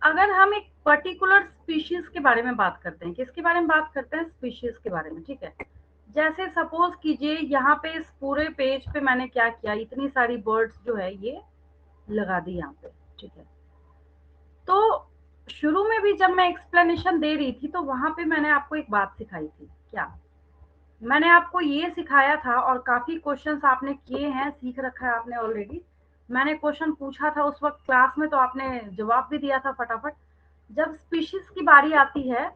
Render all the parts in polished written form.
अगर हम एक पर्टिकुलर स्पीशीज के बारे में बात करते हैं, किसके बारे में बात करते हैं, स्पीशीज के बारे में, ठीक है। जैसे सपोज कीजिए यहाँ पे इस पूरे पेज पे मैंने क्या किया, इतनी सारी बर्ड्स जो है ये लगा दी यहाँ पे, ठीक है। तो शुरू में भी जब मैं एक्सप्लेनेशन दे रही थी तो वहां पे मैंने आपको एक बात सिखाई थी, क्या मैंने आपको ये सिखाया था, और काफी क्वेश्चंस आपने किए हैं, सीख रखा है आपने ऑलरेडी। मैंने क्वेश्चन पूछा था उस वक्त क्लास में, तो आपने जवाब भी दिया था फटाफट। जब स्पीशीज की बारी आती है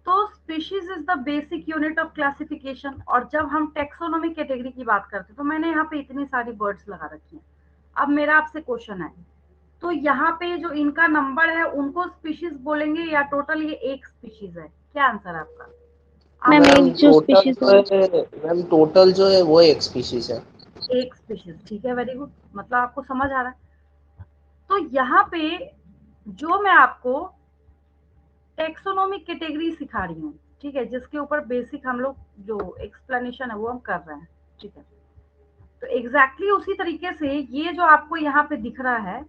तो species is the basic unit of classification, और जब हम टेक्सोनोमी कैटेगरी की बात करते हैं तो मैंने यहाँ पे इतनी सारी बर्ड्स लगा रखी हैं। अब मेरा आपसे क्वेश्चन है, तो यहाँ पे जो इनका नंबर है उनको स्पीशीज बोलेंगे या टोटल ये एक स्पीशीज है? क्या आंसर है आपका? मैम आप एक जो स्पीशीज हो, मैम टोटल जो है वो एक स्पीशीज है। एक स्पीशीज, ठीक है, वेरी गुड, मतलब आपको समझ आ रहा है। तो यहाँ पे जो मैं आपको टेक्सोनोमिक कैटेगरी सिखा रही हूँ, ठीक है, जिसके ऊपर बेसिक हम लोग जो एक्सप्लेनेशन है वो हम कर रहे हैं, ठीक है। तो एग्जैक्टली उसी तरीके से ये जो आपको यहाँ पे दिख रहा है,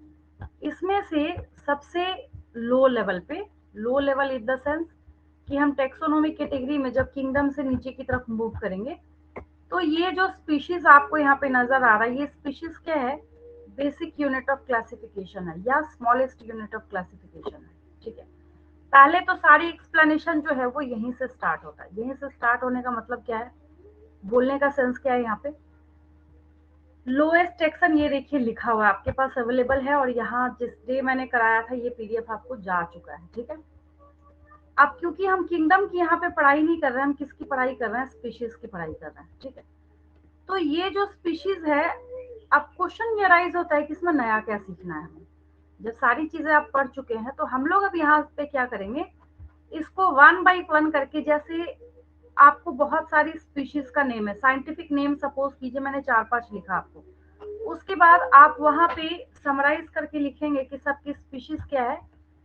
इसमें से सबसे लो लेवल पे, low level in the sense कि हम टेक्सोनोमिक कैटेगरी में जब किंगडम से नीचे की तरफ मूव करेंगे, तो ये जो स्पीशीज आपको यहाँ पे नजर आ रहा है, ये स्पीशीज क्या है, बेसिक यूनिट ऑफ क्लासिफिकेशन है या स्मॉलेस्ट यूनिट ऑफ क्लासिफिकेशन है, ठीक है। पहले तो सारी एक्सप्लेनेशन जो है वो यहीं से स्टार्ट होता है। यहीं से स्टार्ट होने का मतलब क्या है, बोलने का सेंस क्या है, यहाँ पे लोएस्ट टेक्सन ये देखिए लिखा हुआ है आपके पास अवेलेबल है, और यहाँ जिस डे मैंने कराया था ये पीडीएफ आपको जा चुका है, ठीक है। अब क्योंकि हम किंगडम की यहाँ पे पढ़ाई नहीं कर रहे हैं, हम किसकी पढ़ाई कर रहे हैं, स्पीशीज की पढ़ाई कर रहे हैं, ठीक है। तो ये जो स्पीशीज है, अब क्वेश्चन ये राइज होता है कि इसमें नया क्या सीखना है हमें। जब सारी चीजें आप पढ़ चुके हैं तो हम लोग अब यहाँ पे क्या करेंगे, इसको वन बाई वन करके, जैसे आपको बहुत सारी स्पीशीज का नेम है, साइंटिफिक नेम सपोज कीजिए मैंने 4-5 लिखा आपको, उसके बाद आप वहां पे समराइज करके लिखेंगे कि सबकी स्पीशीज क्या है,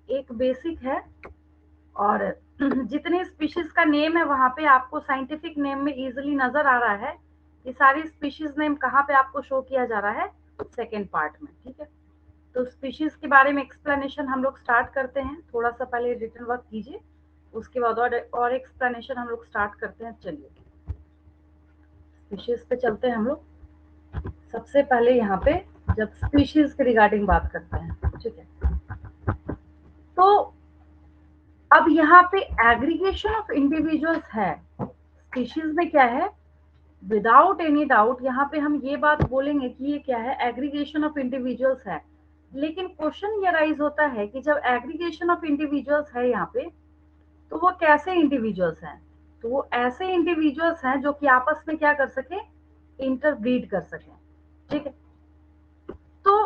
एक बेसिक है, और जितने स्पीशीज का नेम है वहां पे आपको साइंटिफिक नेम में इजीली नजर आ रहा है कि सारी स्पीशीज नेम कहाँ पे आपको शो किया जा रहा है, सेकेंड पार्ट में, ठीक है। तो स्पीशीज के बारे में एक्सप्लेनेशन हम लोग स्टार्ट करते हैं, थोड़ा सा पहले रिटन वर्क कीजिए, उसके बाद और एक्सप्लेनेशन हम लोग स्टार्ट करते हैं। चलिए स्पीशीज पे चलते हैं हम लोग। सबसे पहले यहाँ पे जब स्पीशीज के रिगार्डिंग बात करते हैं, ठीक है, तो अब यहाँ पे एग्रीगेशन ऑफ इंडिविजुअल्स है स्पीशीज में, क्या है, विदाउट एनी डाउट यहाँ पे हम ये बात बोलेंगे कि ये क्या है, एग्रीगेशन ऑफ इंडिविजुअल्स है। लेकिन क्वेश्चन ये राइज होता है कि जब एग्रीगेशन ऑफ इंडिविजुअल्स है यहाँ पे, तो वो कैसे इंडिविजुअल्स हैं, तो वो ऐसे इंडिविजुअल्स हैं जो कि आपस में क्या कर सके, इंटरब्रीड कर सके, ठीक है। तो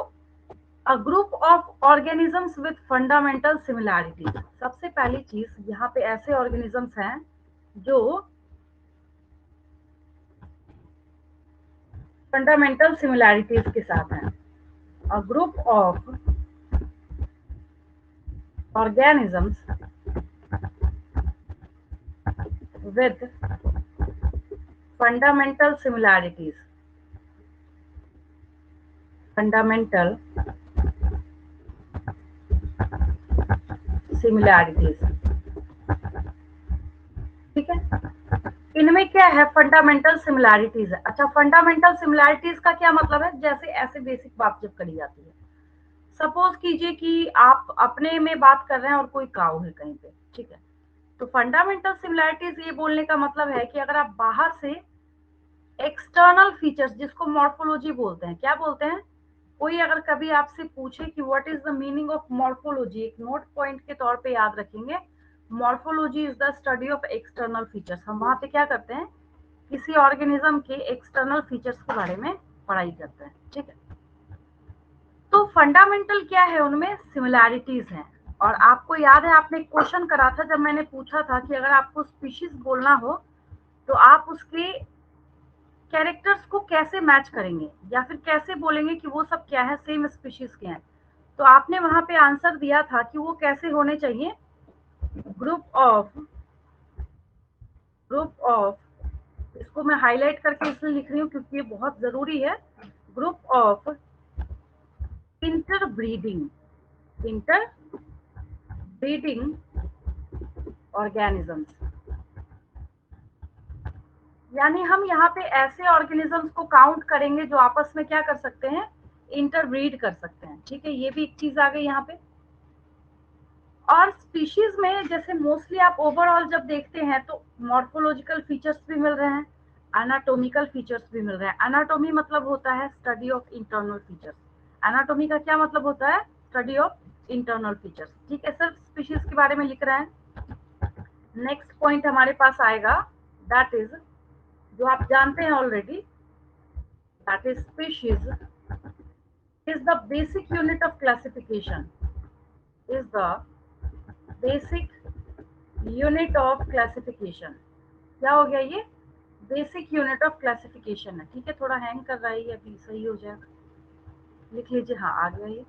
a group of organisms with fundamental similarities, सबसे पहली चीज यहाँ पे ऐसे ऑर्गेनिजम्स हैं जो फंडामेंटल सिमिलैरिटीज के साथ हैं। A group of organisms with fundamental similarities, fundamental similarities, ठीक है। इनमें क्या है, फंडामेंटल सिमिलैरिटीज है। अच्छा, फंडामेंटल सिमिलैरिटीज का क्या मतलब है, जैसे ऐसे बेसिक बात जब करी जाती है, सपोज कीजिए कि आप अपने में बात कर रहे हैं और कोई काऊ है कहीं पे, ठीक है। तो फंडामेंटल सिमिलैरिटीज ये बोलने का मतलब है कि अगर आप बाहर से एक्सटर्नल फीचर्स, जिसको मॉर्फोलॉजी बोलते हैं, क्या बोलते हैं, कोई अगर कभी आपसे पूछे कि what is the meaning of morphology, एक नोट पॉइंट के तौर पे याद रखेंगे, morphology is the study of external features. हम वहां पे क्या करते हैं, किसी ऑर्गेनिज्म के एक्सटर्नल फीचर्स के बारे में पढ़ाई करते हैं, ठीक है। तो फंडामेंटल क्या है, उनमें सिमिलैरिटीज हैं। और आपको याद है आपने क्वेश्चन करा था जब मैंने पूछा था कि अगर आपको स्पीशीज बोलना हो तो आप उसके कैरेक्टर्स को कैसे मैच करेंगे, या फिर कैसे बोलेंगे कि वो सब क्या है, सेम स्पीशीज के हैं। तो आपने वहां पे आंसर दिया था कि वो कैसे होने चाहिए, ग्रुप ऑफ इसको मैं हाईलाइट करके इसलिए लिख रही हूँ क्योंकि ये बहुत जरूरी है, group of interbreeding, inter breeding organisms, यानी हम यहाँ पे ऐसे ऑर्गेनिजम्स को काउंट करेंगे जो आपस में क्या कर सकते हैं, इंटरब्रीड कर सकते हैं। ठीक है, ये भी एक चीज आ गई यहाँ पे। और स्पीशीज में जैसे मोस्टली आप ओवरऑल जब देखते हैं तो मॉर्फोलॉजिकल फीचर्स भी मिल रहे हैं, एनाटॉमिकल फीचर्स भी मिल रहे हैं। एनाटॉमी मतलब होता है study of internal features. Anatomy का क्या मतलब होता है, स्टडी ऑफ इंटरनल फीचर्स। ठीक है, सिर्फ स्पीशीज के बारे में लिख रहे हैं। नेक्स्ट पॉइंट हमारे पास आएगा, दैट इज, जो आप जानते हैं already, that is species is the basic unit of classification, is the basic unit of classification. क्या हो गया ये, बेसिक यूनिट ऑफ क्लासिफिकेशन है। ठीक है, थोड़ा हैंग कर रहा है ये, अभी सही हो जाएगा, लिख लीजिए। हाँ, आ गया ये,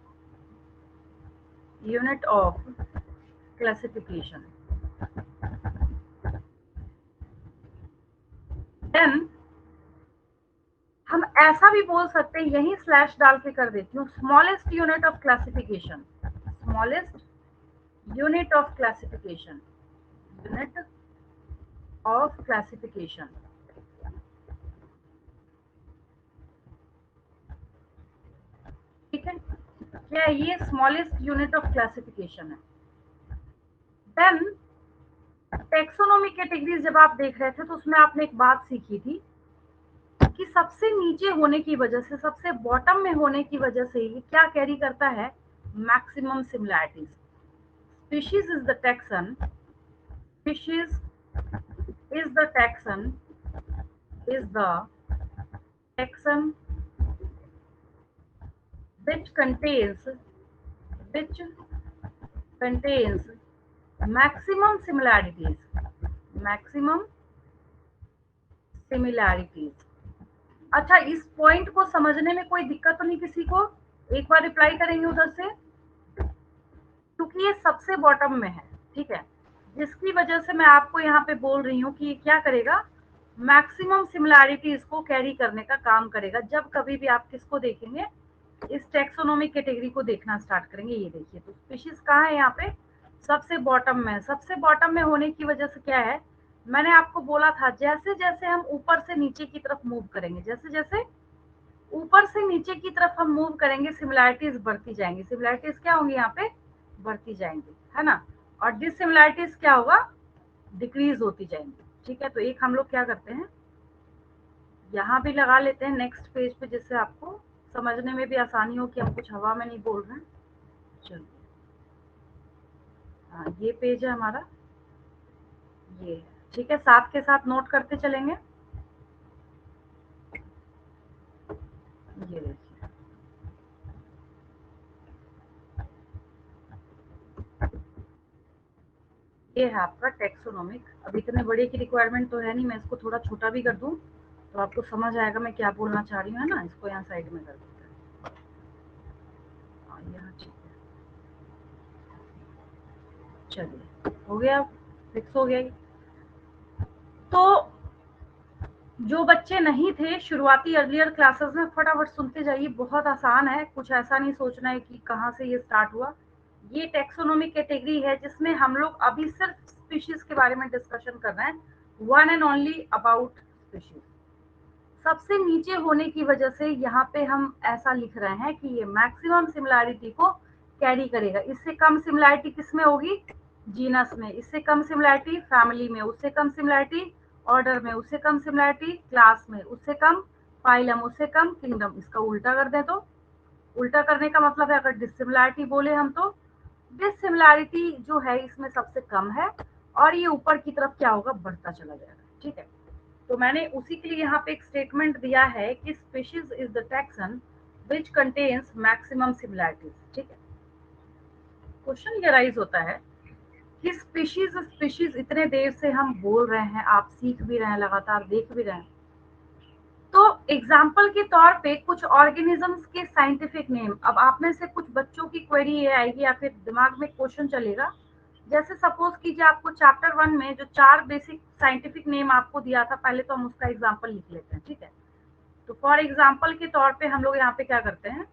यूनिट ऑफ क्लासिफिकेशन। देन हम ऐसा भी बोल सकते हैं, यही स्लैश डाल के कर देती हूँ, smallest unit of classification, smallest unit of classification, unit of classification. ठीक है, क्या ये स्मॉलेस्ट यूनिट ऑफ क्लासिफिकेशन है। देन टेक्सोनोमी कैटेगरीज जब आप देख रहे थे तो उसमें आपने एक बात सीखी थी कि सबसे नीचे होने की वजह से, सबसे बॉटम में होने की वजह से ये क्या कैरी करता है, maximum similarities. Species is the taxon, species is the taxon, is the taxon which contains maximum similarities, maximum similarities। अच्छा, इस पॉइंट को समझने में कोई दिक्कत तो नहीं किसी को, एक बार रिप्लाई करेंगे उधर से, क्योंकि ये सबसे बॉटम में है। ठीक है, जिसकी वजह से मैं आपको यहाँ पे बोल रही हूँ कि ये क्या करेगा, मैक्सिमम सिमिलैरिटीज को कैरी करने का काम करेगा। जब कभी भी आप किसको देखेंगे, इस टेक्सोनोमिक कैटेगरी को देखना स्टार्ट करेंगे। ये देखिए, तो स्पीशीज कहाँ है यहाँ पे, सबसे बॉटम में। सबसे बॉटम में होने की वजह से क्या है, मैंने आपको बोला था जैसे जैसे हम ऊपर से नीचे की तरफ मूव करेंगे, जैसे जैसे ऊपर से नीचे की तरफ हम मूव करेंगे, सिमिलैरिटीज बढ़ती जाएंगी। सिमिलैरिटीज क्या होंगी यहाँ पे, बढ़ती जाएंगी, है ना। और डिससिमिलैरिटीज क्या होगा, डिक्रीज होती जाएंगी। ठीक है, तो एक हम लोग क्या करते हैं, यहाँ भी लगा लेते हैं नेक्स्ट पेज पे, जिससे आपको समझने में भी आसानी हो कि हम कुछ हवा में नहीं बोल रहे हैं। चलिए, हाँ, ये पेज है हमारा, ये है। ठीक है, साथ के साथ नोट करते चलेंगे। ये देखिए, ये है आपका टेक्सोनोमिक। अब इतने बड़े की रिक्वायरमेंट तो है नहीं, मैं इसको थोड़ा छोटा भी कर दूं तो आपको समझ आएगा मैं क्या बोलना चाह रही हूँ, है ना। इसको यहाँ साइड में कर देते हैं। हाँ, यहाँ ठीक है। चलिए, हो गया, फिक्स हो गया ये। तो जो बच्चे नहीं थे शुरुआती अर्लियर क्लासेस में, फटाफट सुनते जाइए, बहुत आसान है, कुछ ऐसा नहीं सोचना है कि कहाँ से ये स्टार्ट हुआ। ये टेक्सोनोमिक कैटेगरी है जिसमें हम लोग अभी सिर्फ स्पीशीज के बारे में डिस्कशन कर रहे हैं, one and only about species. सबसे नीचे होने की वजह से यहाँ पे हम ऐसा लिख रहे हैं कि ये मैक्सिमम सिमिलैरिटी को कैरी करेगा। इससे कम सिमिलैरिटी किस में होगी, जीनस में। इससे कम सिमिलैरिटी फैमिली में, उससे कम सिमिलैरिटी ऑर्डर में, उससे कम सिमिलैरिटी क्लास में, उससे कम फाइलम, उससे कम किंगडम। इसका उल्टा कर दें तो, उल्टा करने का मतलब है, अगर डिसिमिलैरिटी बोले हम तो डिसिमिलैरिटी जो है इसमें सबसे कम है, और ये ऊपर की तरफ क्या होगा, बढ़ता चला जाएगा। ठीक है, तो मैंने उसी के लिए यहाँ पे एक स्टेटमेंट दिया है कि species is the taxon which contains maximum similarities. ठीक है, क्वेश्चन ये राइज होता है कि स्पीशीज स्पीशीज इतने देर से हम बोल रहे हैं, आप सीख भी रहे हैं, लगातार देख भी रहे हैं, तो एग्जाम्पल के तौर पे कुछ ऑर्गेनिजम्स के साइंटिफिक नेम। अब आप में से कुछ बच्चों की क्वेरी ये आएगी या फिर दिमाग में क्वेश्चन चलेगा, जैसे सपोज कीजिए आपको चैप्टर 1 में जो 4 बेसिक साइंटिफिक नेम आपको दिया था, पहले तो हम उसका एग्जाम्पल लिख लेते हैं। ठीक है, तो फॉर एग्जाम्पल के तौर पे हम लोग यहाँ पे क्या करते हैं,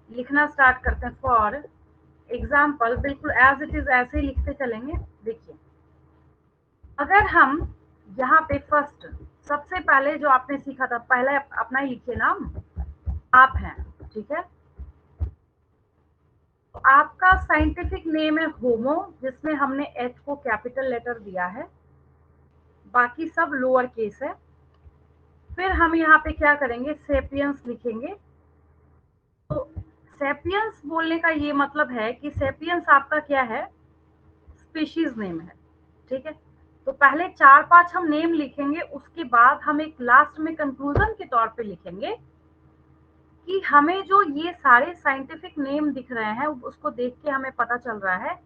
लिखना स्टार्ट करते हैं। फॉर एग्जाम्पल बिल्कुल एज इट इज ऐसे ही लिखते चलेंगे। देखिए, अगर हम यहाँ पे फर्स्ट सबसे पहले जो आपने सीखा था, पहले अपना ही लिखिए नाम, आप हैं, ठीक है। तो आपका साइंटिफिक नेम है होमो, जिसमें हमने एच को कैपिटल लेटर दिया है, बाकी सब लोअर केस है। फिर हम यहाँ पे क्या करेंगे, सेपियंस लिखेंगे। तो सेपियंस बोलने का ये मतलब है कि सेपियंस आपका क्या है, स्पीशीज नेम है, ठीक है। तो पहले 4-5 हम नेम लिखेंगे, उसके बाद हम एक लास्ट में कंक्लूजन के तौर पे लिखेंगे कि हमें जो ये सारे साइंटिफिक नेम दिख रहे हैं, उसको देख के हमें पता चल रहा है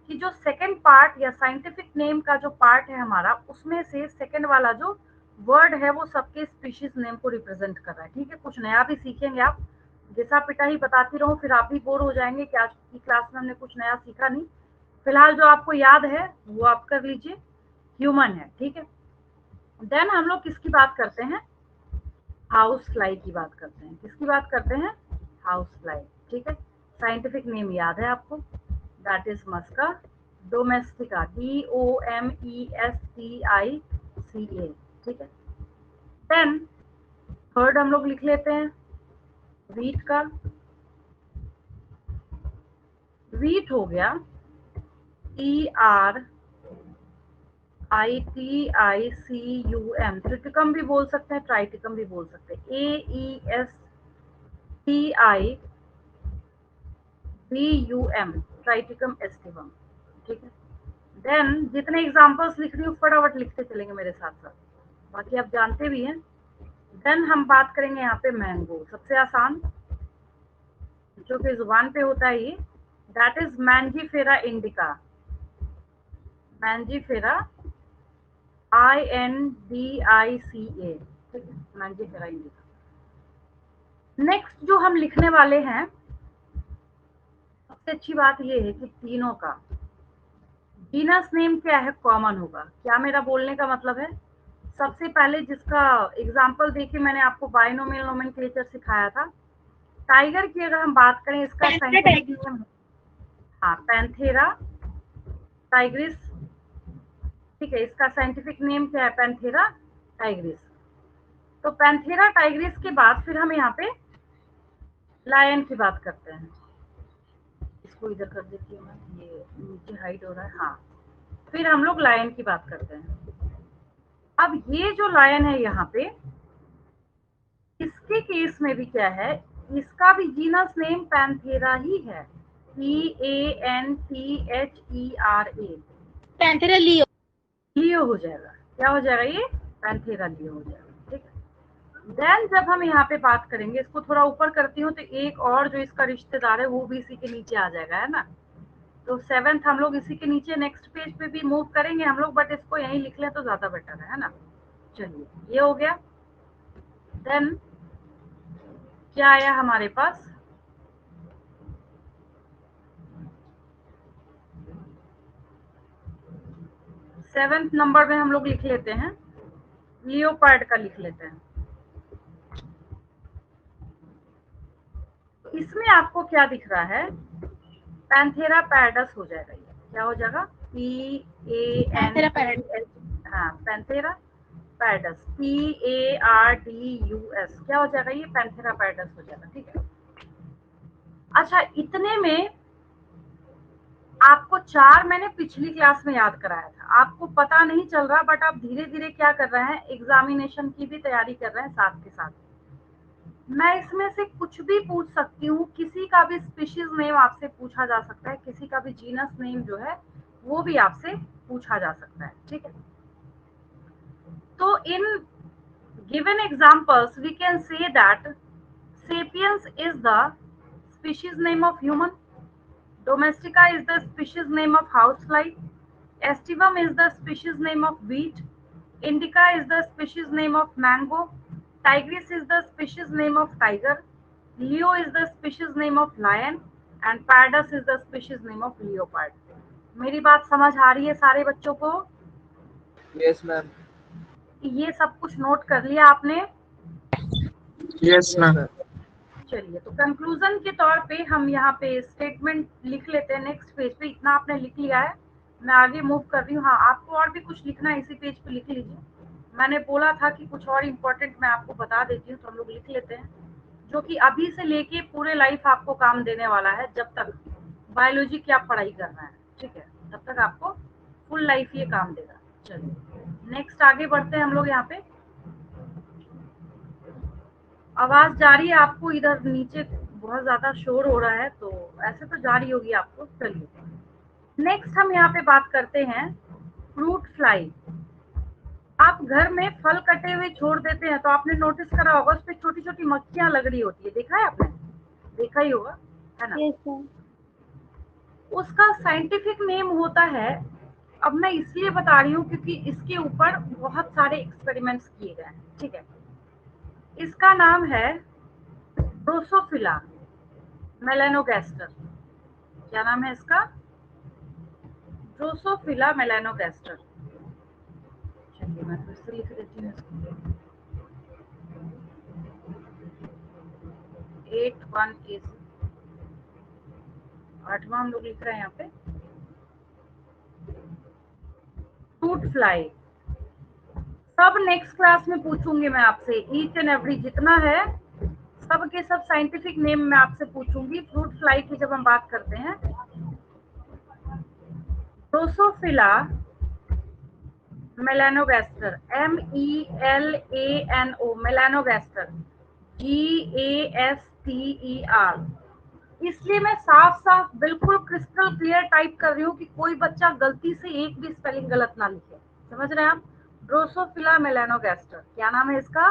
कि जो सेकंड पार्ट या साइंटिफिक नेम का जो पार्ट है हमारा, उसमें से सेकंड वाला जो वर्ड है वो सबके स्पीशीज नेम को रिप्रेजेंट कर रहा है, ठीक है। कुछ नया भी सीखेंगे आप, घिसा पिटा ही बताती रहूं फिर आप भी बोर हो जाएंगे कि आज की क्लास में हमने कुछ नया सीखा नहीं। फिलहाल जो आपको याद है वो आप कर लीजिए, ह्यूमन है, ठीक है। देन हम लोग किसकी बात करते हैं, हाउस फ्लाई की बात करते हैं। किसकी बात करते हैं, हाउस फ्लाई, ठीक है। साइंटिफिक नेम याद है आपको, that is Musca domestica, DOMESTICA, ठीक है। देन थर्ड हम लोग लिख लेते हैं वीट का। वीट हो गया TRITICUM, ट्रिटिकम भी बोल सकते हैं, ट्राइटिकम भी बोल सकते हैं, AESTIBUM, ट्राइटिकम एस्टिवम, ठीक है। देन जितने एग्जांपल्स लिख रही हूँ फटाफट लिखते चलेंगे मेरे साथ साथ, बाकी आप जानते भी हैं। देन हम बात करेंगे यहाँ पे मैंगो, सबसे आसान जो कि जुबान पे होता है ये, that is Mangifera indica, Mangifera INDICA, ठीक है, मैंजीफेरा इंडिका। नेक्स्ट जो हम लिखने वाले हैं, सबसे अच्छी बात ये है कि तीनों का जीनस नेम क्या है, कॉमन होगा। क्या मेरा बोलने का मतलब है, सबसे पहले जिसका एग्जांपल देके मैंने आपको बाइनोमियल नोमेनक्लेचर सिखाया था, टाइगर की अगर हम बात करें, इसका साइंटिफिक नेम, हाँ, पैंथेरा टाइग्रिस, ठीक है। इसका साइंटिफिक नेम क्या है, पैंथेरा टाइग्रिस। तो पैंथेरा टाइग्रिस के बाद फिर हम यहाँ पे लायन की बात करते हैं। इसको इधर कर देती हूँ मैं, ये नीचे हाइड हो रहा है, हाँ। फिर हम लोग लायन की बात करते हैं। अब ये जो लायन है यहाँ पे, इसके केस में भी क्या है, इसका भी जीनस नेम पैंथेरा ही है, PANTHERA, पैंथेरा लियो, लियो हो जाएगा। क्या हो जाएगा, ये पैंथेरा लियो हो जाएगा, ठीक है। देन जब हम यहाँ पे बात करेंगे, इसको थोड़ा ऊपर करती हूँ तो एक और जो इसका रिश्तेदार है वो भी इसी के नीचे आ जाएगा, है ना। तो 7th हम लोग इसी के नीचे नेक्स्ट पेज पे भी मूव करेंगे हम लोग, बट इसको यहीं लिख लें तो ज्यादा बेटर है ना। चलिए, ये हो गया। देन क्या आया हमारे पास, सेवेंथ नंबर में हम लोग लिख लेते हैं लियोपार्ड का, लिख लेते हैं। इसमें आपको क्या दिख रहा है, पैंथेरा पैरडस हो जाएगा। ये क्या हो जाएगा, PANTHERA, हाँ, पैंथेरा पैरडस, PARDUS, क्या हो जाएगा, ये पैंथेरा पैरडस हो जाएगा, ठीक है। अच्छा, इतने में आपको 4 मैंने पिछली क्लास में याद कराया था, आपको पता नहीं चल रहा, बट आप धीरे धीरे क्या कर रहे हैं, एग्जामिनेशन की भी तैयारी कर रहे हैं साथ के साथ। मैं इसमें से कुछ भी पूछ सकती हूँ, किसी का भी स्पीशीज नेम आपसे पूछा जा सकता है, किसी का भी जीनस नेम जो है वो भी आपसे पूछा जा सकता है, ठीक है। तो in given examples we can say that sapiens is the species name of human, domestica is the species name of housefly, estivum is the species name of wheat, indica is the species name of mango, tigris is the species name of tiger, leo is the species name of lion, and pardus is the species name of leopard. मेरी बात समझ आ रही है सारे बच्चों को? Yes ma'am. ये सब कुछ नोट कर लिया आपने? Yes ma'am. चलिए, तो कंक्लूजन के तौर पे हम यहाँ पे स्टेटमेंट लिख लेते हैं नेक्स्ट पेज पे। इतना आपने लिख लिया है, मैं आगे मूव कर रही हूँ। हाँ, आपको और भी कुछ लिखना है इसी पेज पे लिख लीजिए। मैंने बोला था कि कुछ और इम्पोर्टेंट मैं आपको बता देती हूँ, तो हम लोग लिख लेते हैं, जो कि अभी से लेके पूरे लाइफ आपको काम देने वाला है। जब तक बायोलॉजी की आप पढ़ाई कर रहे हैं, ठीक है, तब तक आपको फुल लाइफ ये काम देगा। चलिए नेक्स्ट आगे बढ़ते हैं हम लोग। यहाँ पे आवाज जा रही है आपको? इधर नीचे बहुत ज्यादा शोर हो रहा है, तो ऐसे तो जा रही होगी आपको। चलिए नेक्स्ट हम यहाँ पे बात करते हैं फ्रूट फ्लाई। आप घर में फल कटे हुए छोड़ देते हैं तो आपने नोटिस करा होगा उस पे छोटी छोटी मक्खियां लग रही होती है। देखा है आपने? देखा ही होगा, है ना? Yes sir. उसका साइंटिफिक नेम होता है, अब मैं इसलिए बता रही हूँ क्योंकि इसके ऊपर बहुत सारे एक्सपेरिमेंट्स किए गए हैं, ठीक है। इसका नाम है ड्रोसोफिला मेलानोगास्टर। क्या नाम है इसका? Drosophila melanogaster. चलिए मैं फिर से लिख देती हूँ इसको। 8 8वां हम लोग लिख रहे हैं यहाँ पे फ्रूट फ्लाई। सब नेक्स्ट क्लास में पूछूंगी मैं आपसे, ईच एंड एवरी जितना है सब के सब साइंटिफिक नेम मैं आपसे पूछूंगी। फ्रूट फ्लाई की जब हम बात करते हैं, Drosophila melanogaster, MELANO, melanogaster, GASTER। इसलिए मैं साफ साफ बिल्कुल क्रिस्टल क्लियर टाइप कर रही हूँ कि कोई बच्चा गलती से एक भी स्पेलिंग गलत ना लिखे। समझ रहे हैं आप? ड्रोसोफिला मेलानोगास्टर, क्या नाम है इसका?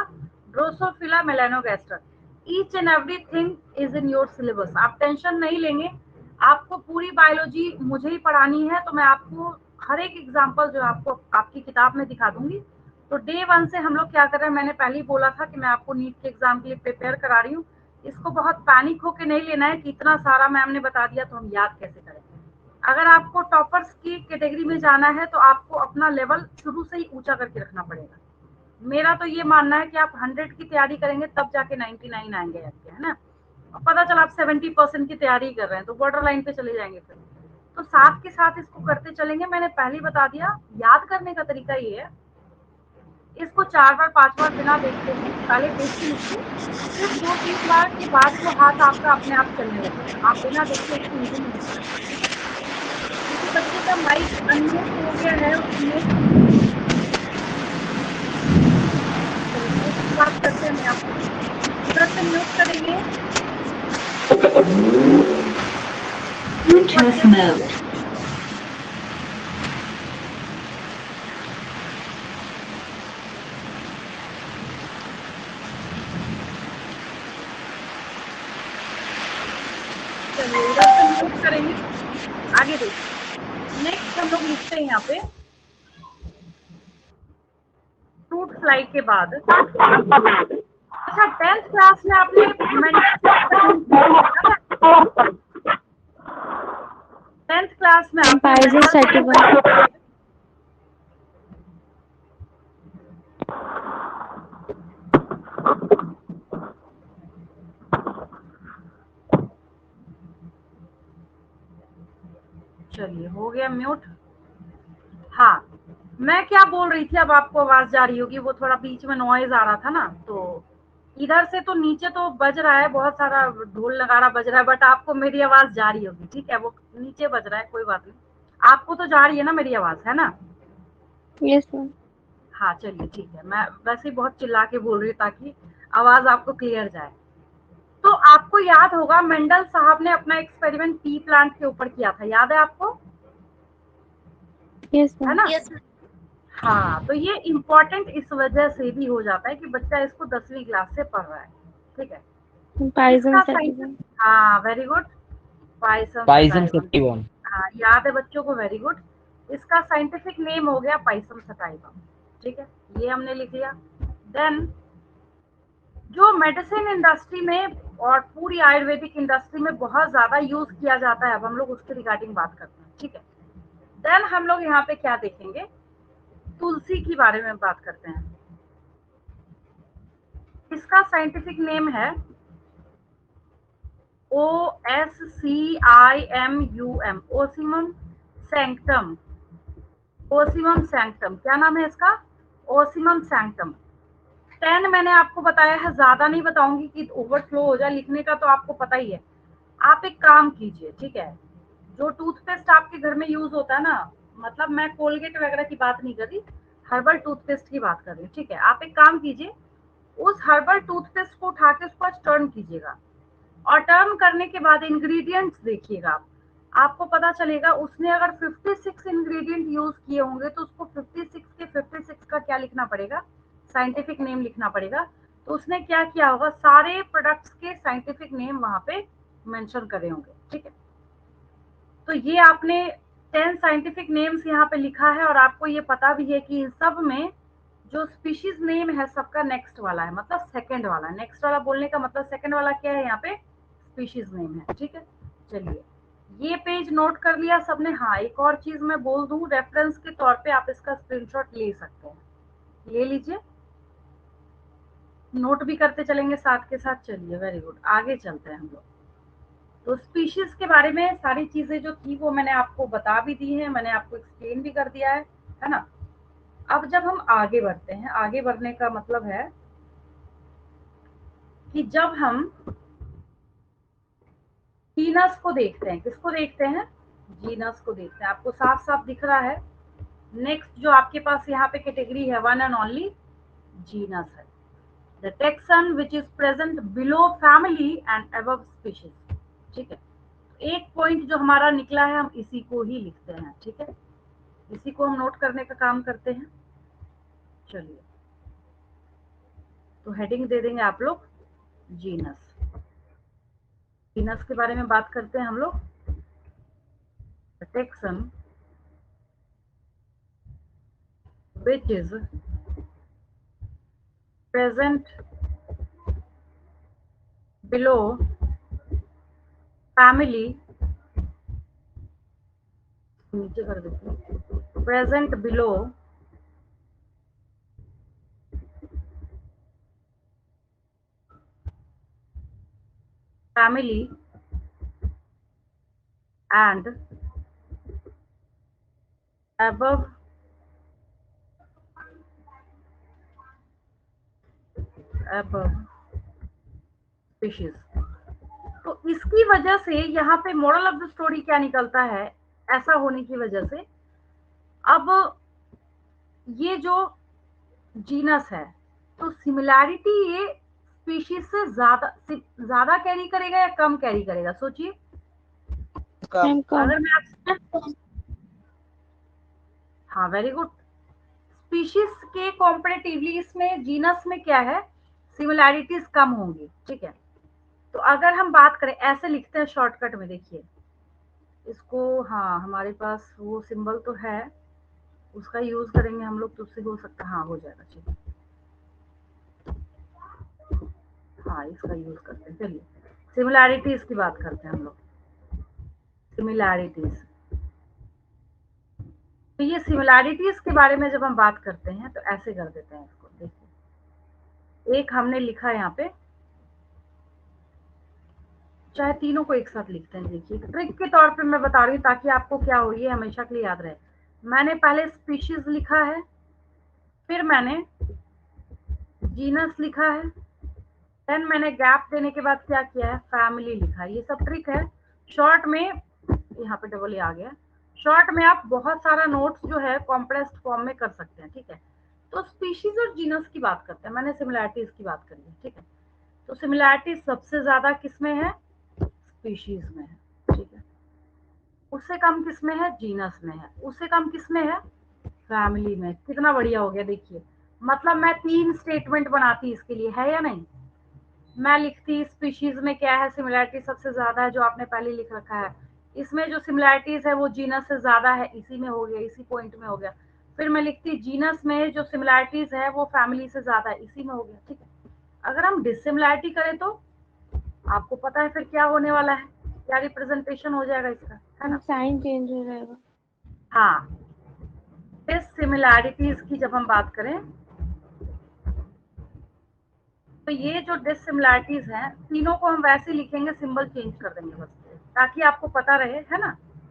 Drosophila melanogaster. Each and everything is in your syllabus, आप टेंशन नहीं लेंगे। आपको पूरी बायोलॉजी मुझे ही पढ़ानी है, तो मैं आपको हर एक एग्जाम्पल जो आपको आपकी किताब में दिखा दूंगी। तो डे 1 से हम लोग क्या कर रहे हैं, मैंने पहले ही बोला था कि मैं आपको नीट के एग्जाम के लिए प्रिपेयर करा रही हूँ। इसको बहुत पैनिक होके नहीं लेना है कि इतना सारा मैम ने बता दिया तो हम याद कैसे करेंगे। अगर आपको टॉपर्स की कैटेगरी में जाना है तो आपको अपना लेवल शुरू से ही ऊंचा करके रखना पड़ेगा। मेरा तो ये मानना है कि आप 100 की तैयारी करेंगे तब जाके 99 आएंगे आपके, है ना? और पता चला आप 70% की तैयारी कर रहे हैं तो बॉर्डर लाइन पे चले जाएंगे फिर। तो साथ के साथ इसको करते चलेंगे। मैंने पहले ही बता दिया, याद करने का तरीका ये है, इसको 4 बार 5 बार बिना देखते हुए पहले देखते लिखिए, फिर 2-3 बार के बाद वो हाथ आपका अपने आप चलने लगेगा। आप बिना देखे इसको इजी नहीं लिख सकते। किसी बच्चे का माइक अनम्यूट हो गया है, उसमें बात करते हैं, आप उधर से म्यूट करेंगे। Bluetooth mode. चलिए उधर से म्यूट करेंगे, आगे देखिए। नेक्स्ट हम लोग लिखते हैं यहाँ पे फ्रूट फ्लाई के बाद। अच्छा, 10th क्लास में आपने 10th क्लास में Comparison certificate। चलिए हो गया म्यूट। हाँ, मैं क्या बोल रही थी, अब आपको आवाज जा रही होगी, वो थोड़ा बीच में नॉइज आ रहा था ना, तो इधर से तो नीचे तो बज रहा है, बहुत सारा ढोल नगाड़ा बज रहा है, बट आपको मेरी आवाज जा रही होगी, ठीक है? वो नीचे बज रहा है, कोई बात नहीं, आपको तो जा रही है ना मेरी आवाज, है ना? Yes sir. हाँ चलिए ठीक है, मैं वैसे ही बहुत चिल्ला के बोल रही हूँ ताकि आवाज आपको क्लियर जाए। तो आपको याद होगा मेंडल साहब ने अपना एक्सपेरिमेंट पी प्लांट के ऊपर किया था, याद है आपको? यस है सर। ना? हाँ, तो ये इम्पोर्टेंट इस वजह से भी हो जाता है कि बच्चा इसको 10वीं क्लास से पढ़ रहा है, ठीक है? Comparison इसका certificate। हाँ वेरी गुड, पाइजम 51। हाँ याद है बच्चों को, वेरी गुड। इसका साइंटिफिक नेम हो गया पाइसम सटाइवम, ठीक है, ये हमने लिख लिया। देन जो मेडिसिन इंडस्ट्री में और पूरी आयुर्वेदिक इंडस्ट्री में बहुत ज्यादा यूज किया जाता है, अब हम लोग उसके रिगार्डिंग बात करते हैं, ठीक है? देन हम लोग यहाँ पे क्या देखेंगे, तुलसी के बारे में बात करते हैं। इसका साइंटिफिक नेम है OSCIMUM, Ocimum sanctum. Ocimum sanctum क्या नाम है इसका? Ocimum sanctum. 10 मैंने आपको बताया है, ज्यादा नहीं बताऊंगी कि ओवरफ्लो हो जाए लिखने का, तो आपको पता ही है। आप एक काम कीजिए, ठीक है, जो टूथपेस्ट आपके घर में यूज होता है ना, मतलब मैं कोलगेट वगैरह की बात नहीं कर रही, हर्बल टूथपेस्ट की बात कर रही हूँ, ठीक है। आप एक काम कीजिए, उस हर्बल टूथपेस्ट को उठा के उसको आज टर्न कीजिएगा, और टर्न करने के बाद इंग्रेडिएंट्स देखिएगा आप, आपको पता चलेगा उसने अगर 56 इंग्रेडिएंट यूज किए होंगे तो उसको 56 के 56 का क्या लिखना पड़ेगा, साइंटिफिक नेम लिखना पड़ेगा। तो उसने क्या किया होगा, सारे प्रोडक्ट्स के साइंटिफिक नेम वहां पे मेंशन करे होंगे, ठीक है। तो ये आपने 10 साइंटिफिक नेम्स यहाँ पे लिखा है, और आपको ये पता भी है कि इन सब में जो स्पीशीज नेम है सबका नेक्स्ट वाला है, मतलब सेकंड वाला। नेक्स्ट वाला बोलने का मतलब सेकंड वाला क्या है, यहाँ पे स्पीशीज नेम है, ठीक है। चलिए, ये पेज नोट कर लिया सबने? हाँ, एक और चीज मैं बोल दूं, रेफरेंस के तौर पे आप इसका स्क्रीनशॉट ले सकते हैं, ले लीजिए, नोट भी करते चलेंगे साथ के साथ। चलिए, वेरी गुड, आगे चलते हैं हम लोग। तो स्पीशीज के बारे में सारी चीजें जो थी वो मैंने आपको बता भी दी है, मैंने आपको एक्सप्लेन भी कर दिया है ना। अब जब हम आगे बढ़ते हैं, आगे बढ़ने का मतलब है कि जब हम जीनस को देखते हैं, किसको देखते हैं, जीनस को देखते हैं, आपको साफ साफ दिख रहा है। नेक्स्ट जो आपके पास यहाँ पे कैटेगरी है, वन एंड ओनली जीनस है, the taxon which is present below family and above species, ठीक है। एक पॉइंट जो हमारा निकला है हम इसी को ही लिखते हैं, ठीक है, इसी को हम नोट करने का काम करते हैं। चलिए, तो हेडिंग दे देंगे आप लोग जीनस। जीनस के बारे में बात करते हैं हम लोग, taxon which is present below family, नीचे कर देते हैं, present below family and above species। तो इसकी वजह से यहाँ पे मॉरल ऑफ द स्टोरी क्या निकलता है, ऐसा होने की वजह से अब ये जो जीनस है, तो सिमिलैरिटी ये स्पीशीज से ज्यादा कैरी करेगा या कम कैरी करेगा, सोचिए। कम अगर मैं आप, हाँ वेरी गुड, स्पीशीज के कॉम्परेटिवली इसमें जीनस में क्या है, सिमिलैरिटीज कम होंगी, ठीक है। तो अगर हम बात करें, ऐसे लिखते हैं शॉर्टकट में, देखिए इसको, हाँ हमारे पास वो सिंबल तो है, उसका यूज करेंगे हम लोग, तो उससे हो सकता है, हाँ हो जाएगा, ठीक है। हाँ, इसका यूज करते हैं। चलिए, सिमिलैरिटीज की बात करते हैं हम लोग, सिमिलैरिटीज। तो ये सिमिलैरिटीज के बारे में जब हम बात करते हैं तो ऐसे कर देते हैं इसको, देखिए एक हमने लिखा यहाँ पे, चाहे तीनों को एक साथ लिखते हैं, देखिए ट्रिक के तौर पे मैं बता रही हूँ ताकि आपको क्या हो, ये हमेशा के लिए याद रहे। मैंने पहले स्पीशीज लिखा है, फिर मैंने जीनस लिखा है, देन मैंने गैप देने के बाद क्या किया है, फैमिली लिखा है। ये सब ट्रिक है शॉर्ट में, यहाँ पे डबल आ गया, शॉर्ट में आप बहुत सारा नोट्स जो है कॉम्प्रेस्ड फॉर्म में कर सकते हैं, ठीक है। तो स्पीशीज और जीनस की बात करते हैं, मैंने सिमिलैरिटीज की बात करी है, ठीक है। तो सिमिलैरिटीज सबसे ज्यादा किसमें है, स्पीशीज में है, ठीक है। उससे कम किसमें है, जीनस में है। उससे कम किसमें है, फैमिली में। कितना बढ़िया हो गया, देखिए मतलब मैं 3 स्टेटमेंट बनाती इसके लिए, है या नहीं। मैं लिखती स्पीशीज में क्या है, सिमिलैरिटी सबसे ज्यादा है, जो आपने पहले लिख रखा है। इसमें जो सिमिलैरिटीज है वो जीनस से ज्यादा है, इसी में हो गया, इसी पॉइंट में हो गया। फिर मैं लिखती जीनस में जो सिमिलैरिटीज है वो फैमिली से ज्यादा है, इसी में हो गया, ठीक है। अगर हम डिसिमिलैरिटी करें तो आपको पता है फिर क्या होने वाला है, क्या रिप्रेजेंटेशन हो जाएगा इसका, है ना। साइन चेंज हो जाएगा। हाँ, इस सिमिलैरिटीज की जब हम बात करें तो ये जो डिसिमिलैरिटीज हैं तीनों को हम वैसे लिखेंगे, सिंबल चेंज कर देंगे बस, ताकि आपको पता रहे, है ना।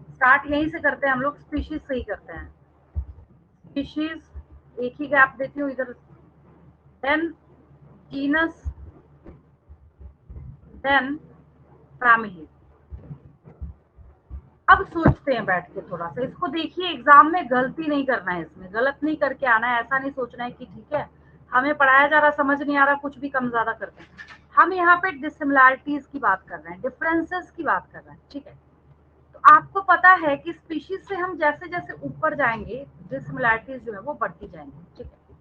स्टार्ट यहीं से करते हैं हम लोग, स्पीशीज से ही करते हैं। स्पीशीज, एक ही गैप देती हूँ इधर, देन जीनस, देन फैमिली। अब सोचते हैं बैठ के थोड़ा सा इसको, देखिए एग्जाम में गलती नहीं करना है, इसमें गलत नहीं करके आना है। ऐसा नहीं सोचना है कि ठीक है हमें पढ़ाया जा रहा समझ नहीं आ रहा, कुछ भी कम ज्यादा करते हैं। हम यहाँ पे डिसिमिलैरिटीज की बात कर रहे हैं, डिफरेंसेस की बात कर रहे हैं, ठीक है। तो आपको पता है कि स्पीशीज से हम जैसे जैसे ऊपर जाएंगे डिसिमिलैरिटीज जो है वो बढ़ती जाएंगी, ठीक है।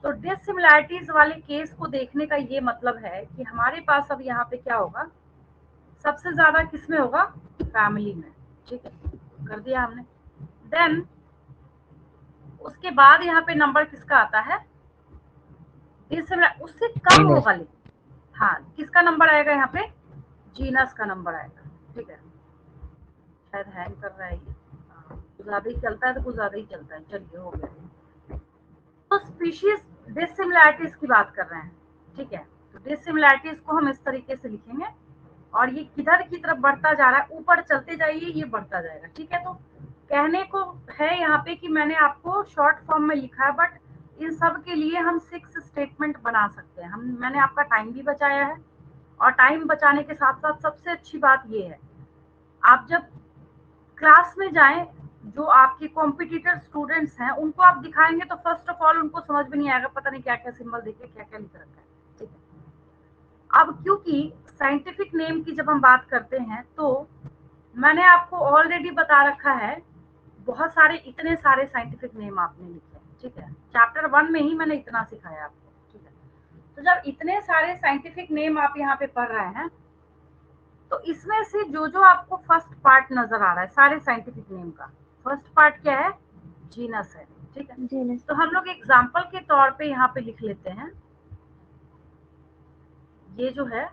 तो डिसिमिलैरिटीज वाले केस को देखने का ये मतलब है कि हमारे पास अब यहाँ पे क्या होगा, सबसे ज्यादा किसमें होगा, फैमिली में, ठीक है, कर दिया हमने। देन उसके बाद यहाँ पे नंबर किसका आता है, उससे कम Genus. होगा, लेकिन हाँ किसका नंबर आएगा यहाँ पे, जीनस का नंबर आएगा, ठीक है। शायद हैंग कर रहा है ये, कुछ ज्यादा ही चलता है तो कुछ ज्यादा ही चलता है, चलिए हो गया। तो स्पीशीज डिसिमिलैरिटीज की बात कर रहे हैं, ठीक है। तो डिसिमिलैरिटीज को हम इस तरीके से लिखेंगे, और ये किधर की तरफ बढ़ता जा रहा है, ऊपर चलते जाइए, ये बढ़ता जाएगा, ठीक है। तो कहने को है यहाँ पे कि मैंने आपको शॉर्ट फॉर्म में लिखा है, बट इन सब के लिए हम 6 स्टेटमेंट बना सकते हैं। मैंने आपका टाइम भी बचाया है, और टाइम बचाने के साथ साथ सबसे अच्छी बात ये है, आप जब क्लास में जाएं, जो आपके कॉम्पिटिटर स्टूडेंट्स हैं उनको आप दिखाएंगे तो फर्स्ट ऑफ ऑल उनको समझ में नहीं आएगा, पता नहीं क्या क्या सिंबल देखे क्या क्या लिख रखा है, ठीक है। अब क्योंकि साइंटिफिक नेम की जब हम बात करते हैं तो मैंने आपको ऑलरेडी बता रखा है, बहुत सारे, इतने सारे साइंटिफिक नेम आपने लिखे हैं, ठीक है। चैप्टर 1 में ही मैंने इतना सिखाया आपको, ठीक है। तो जब इतने सारे साइंटिफिक नेम आप यहाँ पे पढ़ रहे हैं, तो इसमें से जो जो आपको फर्स्ट पार्ट नजर आ रहा है सारे साइंटिफिक नेम का, फर्स्ट पार्ट क्या है, जीनस है, ठीक है। जीनस। तो हम लोग एग्जाम्पल के तौर पे यहाँ पे लिख लेते हैं, ये जो है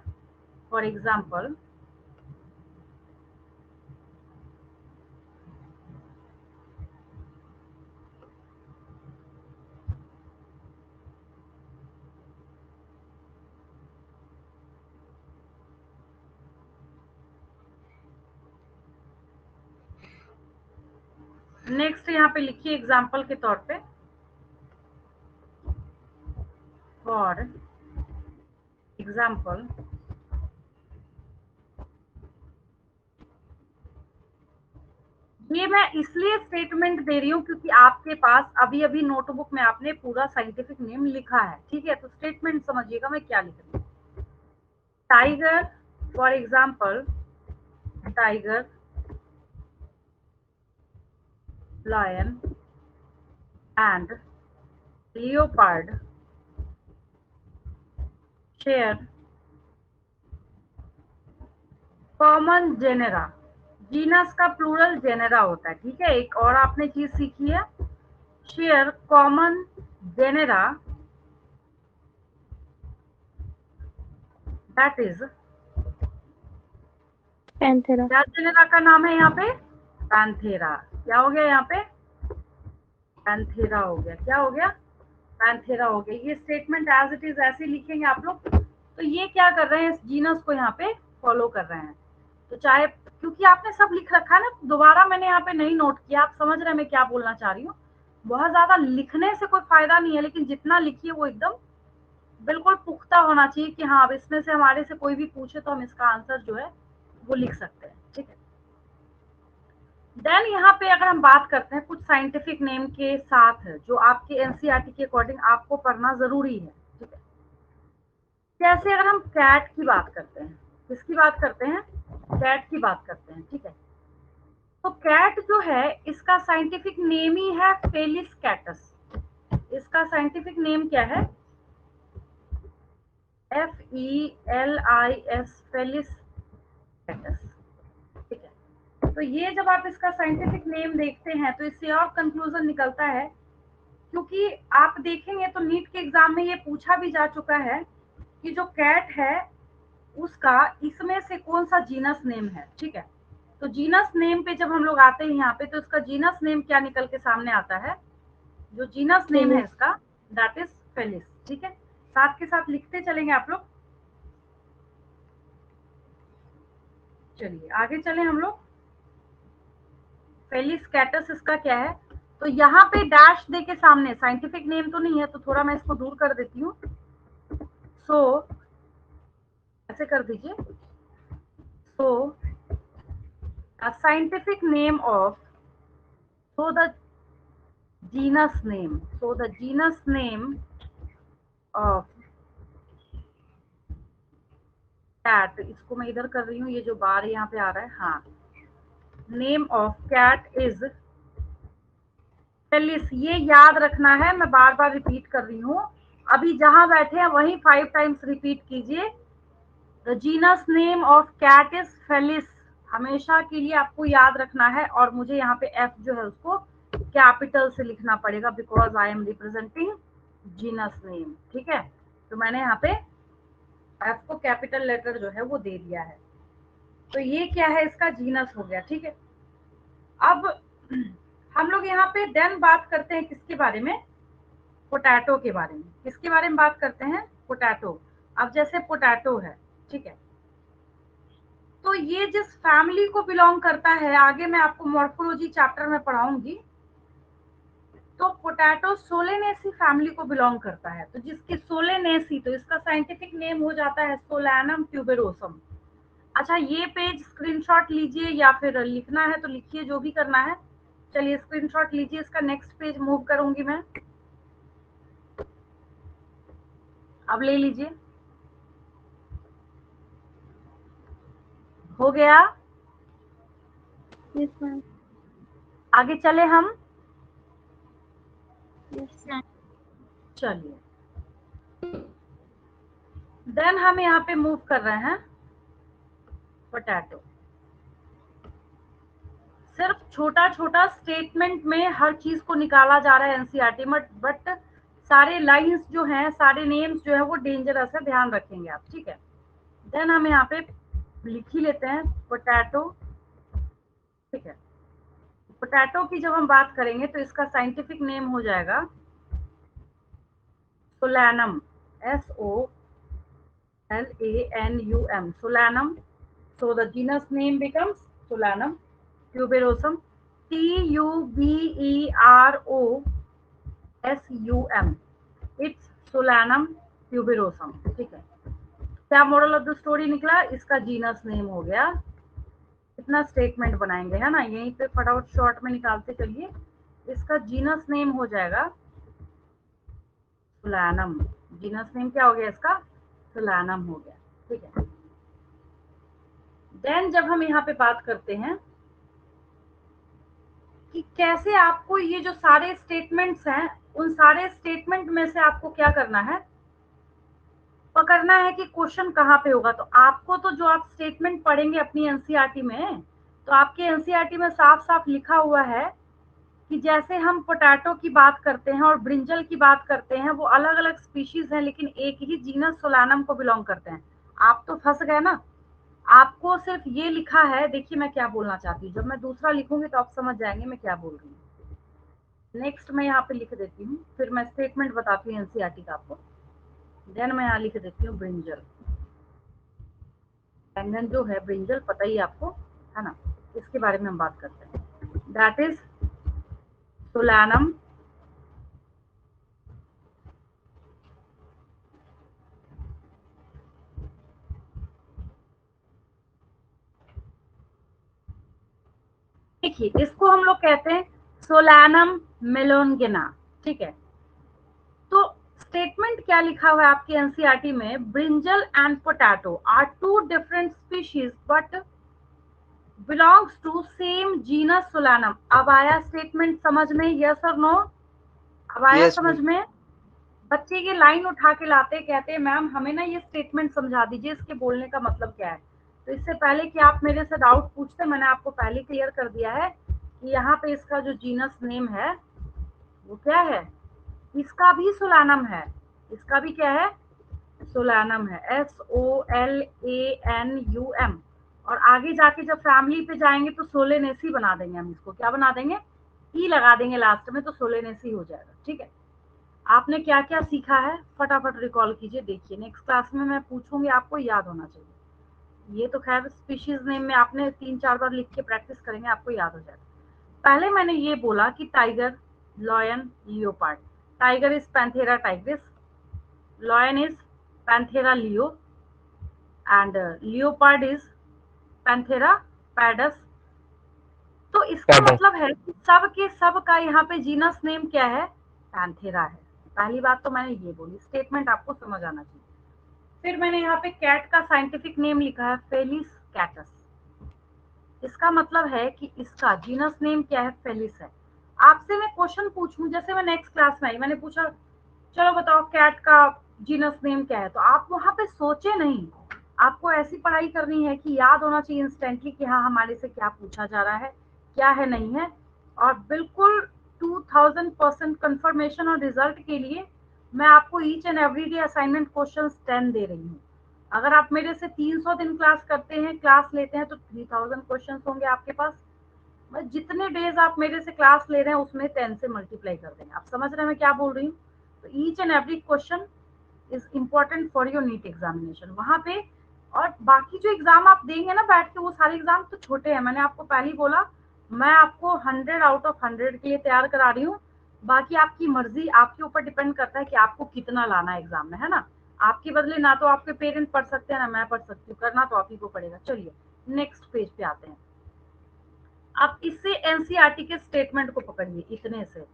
फॉर एग्जाम्पल, नेक्स्ट यहाँ पे लिखिए एग्जाम्पल के तौर पे, फॉर एग्जाम्पल ये मैं इसलिए स्टेटमेंट दे रही हूँ क्योंकि आपके पास अभी अभी नोटबुक में आपने पूरा साइंटिफिक नेम लिखा है, ठीक है। तो स्टेटमेंट समझिएगा मैं क्या लिख रही हूँ। Tiger, for example tiger, lion and leopard share common genera। Genus का प्लूरल जेनेरा होता है, ठीक है। एक और आपने चीज सीखी है, share common genera, that is, Panthera. क्या जेनेरा का नाम है यहाँ पे, पैंथेरा। क्या हो गया यहाँ पे, पैंथेरा हो गया, क्या हो गया, पैंथेरा हो गया। ये स्टेटमेंट एज इट इज ऐसे लिखेंगे आप लोग। तो ये क्या कर रहे हैं, इस जीनस को यहाँ पे फॉलो कर रहे हैं। तो चाहे, क्योंकि आपने सब लिख रखा है ना, दोबारा मैंने यहाँ पे नहीं नोट किया, आप समझ रहे हैं मैं क्या बोलना चाह रही हूँ। बहुत ज्यादा लिखने से कोई फायदा नहीं है, लेकिन जितना लिखिए वो एकदम बिल्कुल पुख्ता होना चाहिए कि हाँ अब इसमें से हमारे से कोई भी पूछे तो हम इसका आंसर जो है वो लिख सकते हैं, ठीक है। देन यहाँ पे अगर हम बात करते हैं कुछ साइंटिफिक नेम के साथ जो आपके एनसीईआरटी के अकॉर्डिंग आपको पढ़ना जरूरी है, ठीक है। जैसे अगर हम कैट की बात करते हैं, किसकी बात करते हैं, कैट की बात करते हैं, ठीक है। तो कैट जो है इसका साइंटिफिक नेम ही है फेलिस कैटस। इसका साइंटिफिक नेम क्या है, FELIS, फेलिस कैटस, ठीक है। तो ये जब आप इसका साइंटिफिक नेम देखते हैं तो इससे और कंक्लूजन निकलता है, क्योंकि आप देखेंगे तो नीट के एग्जाम में ये पूछा भी जा चुका है कि जो कैट है उसका इसमें से कौन सा जीनस नेम है, ठीक है। तो जीनस नेम पे जब हम लोग आते हैं यहाँ पे तो इसका जीनस नेम क्या निकल के सामने आता है, जो जीनस नेम है इसका दैट इज फेलिस, ठीक है। साथ के साथ लिखते चलेंगे आप लोग। चलिए आगे चले हम लोग। फेलिस कैटस इसका क्या है, तो यहाँ पे डैश दे के सामने साइंटिफिक नेम तो नहीं है, तो थोड़ा मैं इसको दूर कर देती हूँ। सो ऐसे कर दीजिए। सो a scientific name of, so the genus name, so the genus name of cat, इसको मैं इधर कर रही हूँ, ये जो बार यहाँ पे आ रहा है, हाँ, name of cat is Felis. ये याद रखना है, मैं बार बार रिपीट कर रही हूँ, अभी जहां बैठे हैं वहीं 5 टाइम्स रिपीट कीजिए। The genus name of cat is Felis, हमेशा के लिए आपको याद रखना है। और मुझे यहाँ पे एफ जो है उसको कैपिटल से लिखना पड़ेगा, because I am representing genus name. ठीक है, तो मैंने यहाँ पे एफ को कैपिटल लेटर जो है वो दे दिया है। तो ये क्या है, इसका जीनस हो गया। ठीक है, अब हम लोग यहाँ पे देन बात करते हैं किसके बारे में, पोटैटो के बारे में। किसके बारे में बात करते हैं, पोटैटो। अब जैसे पोटैटो है, ठीक है, तो ये जिस फैमिली को बिलोंग करता है, आगे मैं आपको मॉर्फोलॉजी चैप्टर में पढ़ाऊंगी, तो पोटैटो सोलेनेसी फैमिली को बिलोंग करता है। तो जिसकी सोलेनेसी, तो इसका साइंटिफिक नेम हो जाता है सोलैनम ट्यूबेरोसम। अच्छा, ये पेज स्क्रीनशॉट लीजिए या फिर लिखना है तो लिखिए, जो भी करना है। चलिए स्क्रीनशॉट लीजिए, इसका नेक्स्ट पेज मूव करूंगी मैं। अब ले लीजिए, हो गया। Yes, ma'am. आगे चले हम। Yes, ma'am. चलिए देन हम यहाँ पे मूव कर रहे हैं पोटैटो। सिर्फ छोटा छोटा स्टेटमेंट में हर चीज को निकाला जा रहा है एनसीईआरटी में, बट सारे लाइंस जो हैं, सारे नेम्स जो है वो डेंजरस है, ध्यान रखेंगे आप। ठीक है, देन हम यहाँ पे लिख ही लेते हैं पोटैटो। ठीक है, पोटैटो की जब हम बात करेंगे तो इसका साइंटिफिक नेम हो जाएगा solanum, SOLANUM, solanum. So the genus name becomes Solanum tuberosum, TUBEROSUM, it's Solanum tuberosum। ठीक है, क्या मोरल ऑफ द स्टोरी निकला, इसका जीनस नेम हो गया। कितना स्टेटमेंट बनाएंगे, है ना, यहीं पे फटाफट शॉर्ट में निकालते चलिए। इसका जीनस नेम हो जाएगा सोलैनम। जीनस नेम क्या हो गया इसका, सोलैनम हो गया। ठीक है, देन जब हम यहाँ पे बात करते हैं कि कैसे आपको ये जो सारे स्टेटमेंट्स हैं, उन सारे स्टेटमेंट में से आपको क्या करना है, पकड़ना है कि क्वेश्चन कहाँ पे होगा। तो आपको तो जो आप स्टेटमेंट पढ़ेंगे अपनी एनसीईआरटी में, तो आपके एनसीईआरटी में साफ साफ लिखा हुआ है कि जैसे हम पोटैटो की बात करते हैं और ब्रिंजल की बात करते हैं, वो अलग अलग स्पीशीज हैं लेकिन एक ही जीनस सोलानम को बिलोंग करते हैं। आप तो फंस गए ना, आपको सिर्फ ये लिखा है। देखिए मैं क्या बोलना चाहती हूँ, जब मैं दूसरा लिखूंगी तो आप समझ जाएंगे मैं क्या बोल रही हूँ। नेक्स्ट मैं यहाँ पे लिख देती हूँ, फिर मैं स्टेटमेंट बताती हूँ एनसीईआरटी का आपको। देन मैं यहाँ लिख देती हूँ ब्रिंजल। बैंगन जो है, ब्रिंजल पता ही आपको है ना, इसके बारे में हम बात करते हैं। दैट इज सोलैनम देखिए, इसको हम लोग कहते हैं सोलैनम मेलोनगिना। ठीक है, तो स्टेटमेंट क्या लिखा हुआ है आपके एनसीईआरटी में, brinjal and potato are two different species but belongs to same genus Solanum. अब आया स्टेटमेंट समझ में, यस और नो, अब आया समझ में। बच्चे ये लाइन उठा के लाते, कहते हैं मैम हमें ना ये स्टेटमेंट समझा दीजिए, इसके बोलने का मतलब क्या है। तो इससे पहले कि आप मेरे से डाउट पूछते, मैंने आपको पहले क्लियर कर दिया है कि यहाँ पे इसका जो जीनस नेम है वो क्या है, इसका भी सोलानम है, इसका भी क्या है, सोलानम है, SOLANUM। और आगे जाके जब फैमिली पे जाएंगे तो सोलेनेसी बना देंगे हम इसको, क्या बना देंगे, ई लगा देंगे लास्ट में, तो सोलेनेसी हो जाएगा। ठीक है, आपने क्या क्या सीखा है फटाफट रिकॉल कीजिए। देखिए नेक्स्ट क्लास में मैं पूछूंगी, आपको याद होना चाहिए। ये तो खैर स्पीशीज नेम में आपने 3-4 बार लिख के प्रैक्टिस करेंगे, आपको याद हो जाएगा। पहले मैंने ये बोला कि tiger, lion, leopard. Tiger is Panthera Tigris, lion is panthera leo, and leopard is panthera pardus. तो इसका Cadus. मतलब है कि सब के सब का यहाँ पे जीनस नेम क्या है, पैंथेरा है। पहली बात तो मैंने ये बोली, स्टेटमेंट आपको समझ आना चाहिए। फिर मैंने यहाँ पे कैट का साइंटिफिक नेम लिखा है, फेलिस कैटस। इसका मतलब है कि इसका जीनस नेम क्या है, फेलिस है। आपसे मैं क्वेश्चन पूछूं, जैसे मैं नेक्स्ट क्लास में आई, मैंने पूछा चलो बताओ कैट का जीनस नेम क्या है, तो आप वहां पे सोचे नहीं। आपको ऐसी पढ़ाई करनी है कि याद होना चाहिए इंस्टेंटली कि हाँ हमारे से क्या पूछा जा रहा है, क्या है नहीं है। और बिल्कुल 2000% कंफर्मेशन और रिजल्ट के लिए मैं आपको each and every day assignment question 10 दे रही हूँ। अगर आप मेरे से 300 दिन क्लास करते हैं, क्लास लेते हैं, तो 3000 क्वेश्चन होंगे आपके पास। बस जितने डेज आप मेरे से क्लास ले रहे हैं उसमें 10 से मल्टीप्लाई कर देंगे। आप समझ रहे हैं मैं क्या बोल रही हूँ। तो each and every question is important for your NEET examination वहां पे। और बाकी जो एग्जाम आप देंगे ना बैठ के, वो सारे एग्जाम तो छोटे हैं। मैंने आपको पहले ही बोला, मैं आपको 100 आउट ऑफ 100 के लिए तैयार करा रही हूँ। बाकी आपकी मर्जी, आपके ऊपर डिपेंड करता है कि आपको कितना लाना है एग्जाम में, है ना। आपके बदले ना तो आपके पेरेंट पढ़ सकते हैं ना मैं पढ़ सकती हूँ, करना तो आप ही को पड़ेगा। चलिए नेक्स्ट पेज पे आते हैं। अब इससे एनसीईआरटी के स्टेटमेंट को पकड़िए। इतने से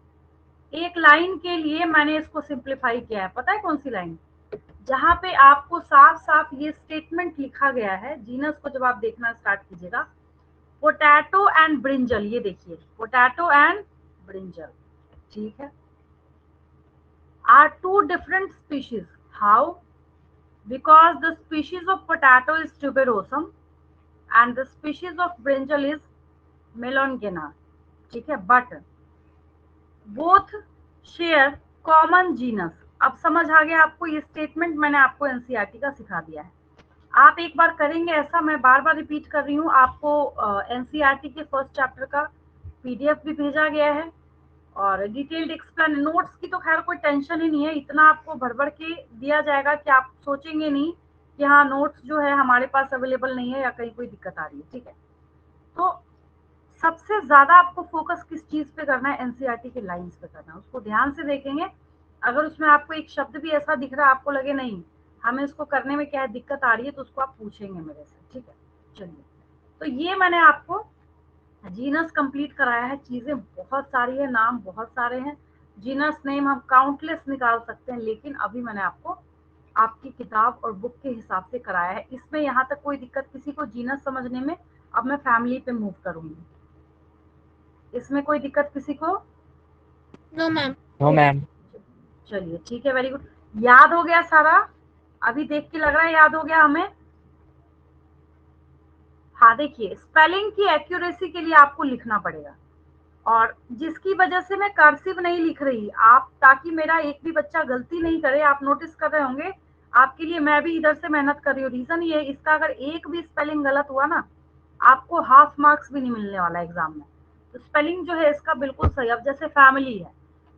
एक लाइन के लिए मैंने इसको सिंप्लीफाई किया है। पता है कौन सी लाइन, जहां पे आपको साफ साफ ये स्टेटमेंट लिखा गया है। जीनस को जब आप देखना स्टार्ट कीजिएगा, पोटैटो एंड ब्रिंजल, ये देखिए पोटैटो एंड ब्रिंजल, ठीक है, are two different species. How? Because the species of potato is tuberosum and the species of brinjal is melongena, ठीक है, but both share common genus. अब समझ आ गया आपको, ये स्टेटमेंट मैंने आपको एनसीईआरटी का सिखा दिया है। आप एक बार करेंगे ऐसा, मैं बार बार रिपीट कर रही हूँ आपको। एनसीईआरटी के फर्स्ट चैप्टर का पीडीएफ भी भेजा गया है, और डिटेल्ड एक्सप्लेन, नोट्स की तो खैर कोई टेंशन ही नहीं है। इतना आपको भर भर के दिया जाएगा कि आप सोचेंगे नहीं कि हाँ नोट्स जो है हमारे पास अवेलेबल नहीं है या कहीं कोई दिक्कत आ रही है, ठीक है। तो सबसे ज्यादा आपको फोकस किस चीज पे करना है, एनसीईआरटी के लाइंस पे करना है। उसको ध्यान से देखेंगे। अगर उसमें आपको एक शब्द भी ऐसा दिख रहा है, आपको लगे नहीं हमें इसको करने में क्या है दिक्कत आ रही है, तो उसको आप पूछेंगे मेरे से, ठीक है। चलिए, तो ये मैंने आपको जीनस कंप्लीट कराया है। चीजें बहुत सारी है, नाम बहुत सारे हैं, जीनस नेम हम काउंटलेस निकाल सकते हैं, लेकिन अभी मैंने आपको आपकी किताब और बुक के हिसाब से कराया है। इसमें यहाँ तक कोई दिक्कत किसी को जीनस समझने में? अब मैं फैमिली पे मूव करूंगी। इसमें कोई दिक्कत किसी को? No ma'am. No, ma'am. चलिए ठीक है, वेरी गुड। याद हो गया सारा? अभी देख के लग रहा है याद हो गया हमें। हाँ देखिए, स्पेलिंग की एक्यूरेसी के लिए आपको लिखना पड़ेगा, और जिसकी वजह से मैं कर्सिव नहीं लिख रही आप, ताकि मेरा एक भी बच्चा गलती नहीं करे। आप नोटिस कर रहे होंगे, आपके लिए मैं भी इधर से मेहनत कर रही हूँ। रीजन ये है, इसका अगर एक भी स्पेलिंग गलत हुआ ना, आपको हाफ मार्क्स भी नहीं मिलने वाला एग्जाम में। तो स्पेलिंग जो है इसका बिल्कुल सही। अब जैसे फैमिली है,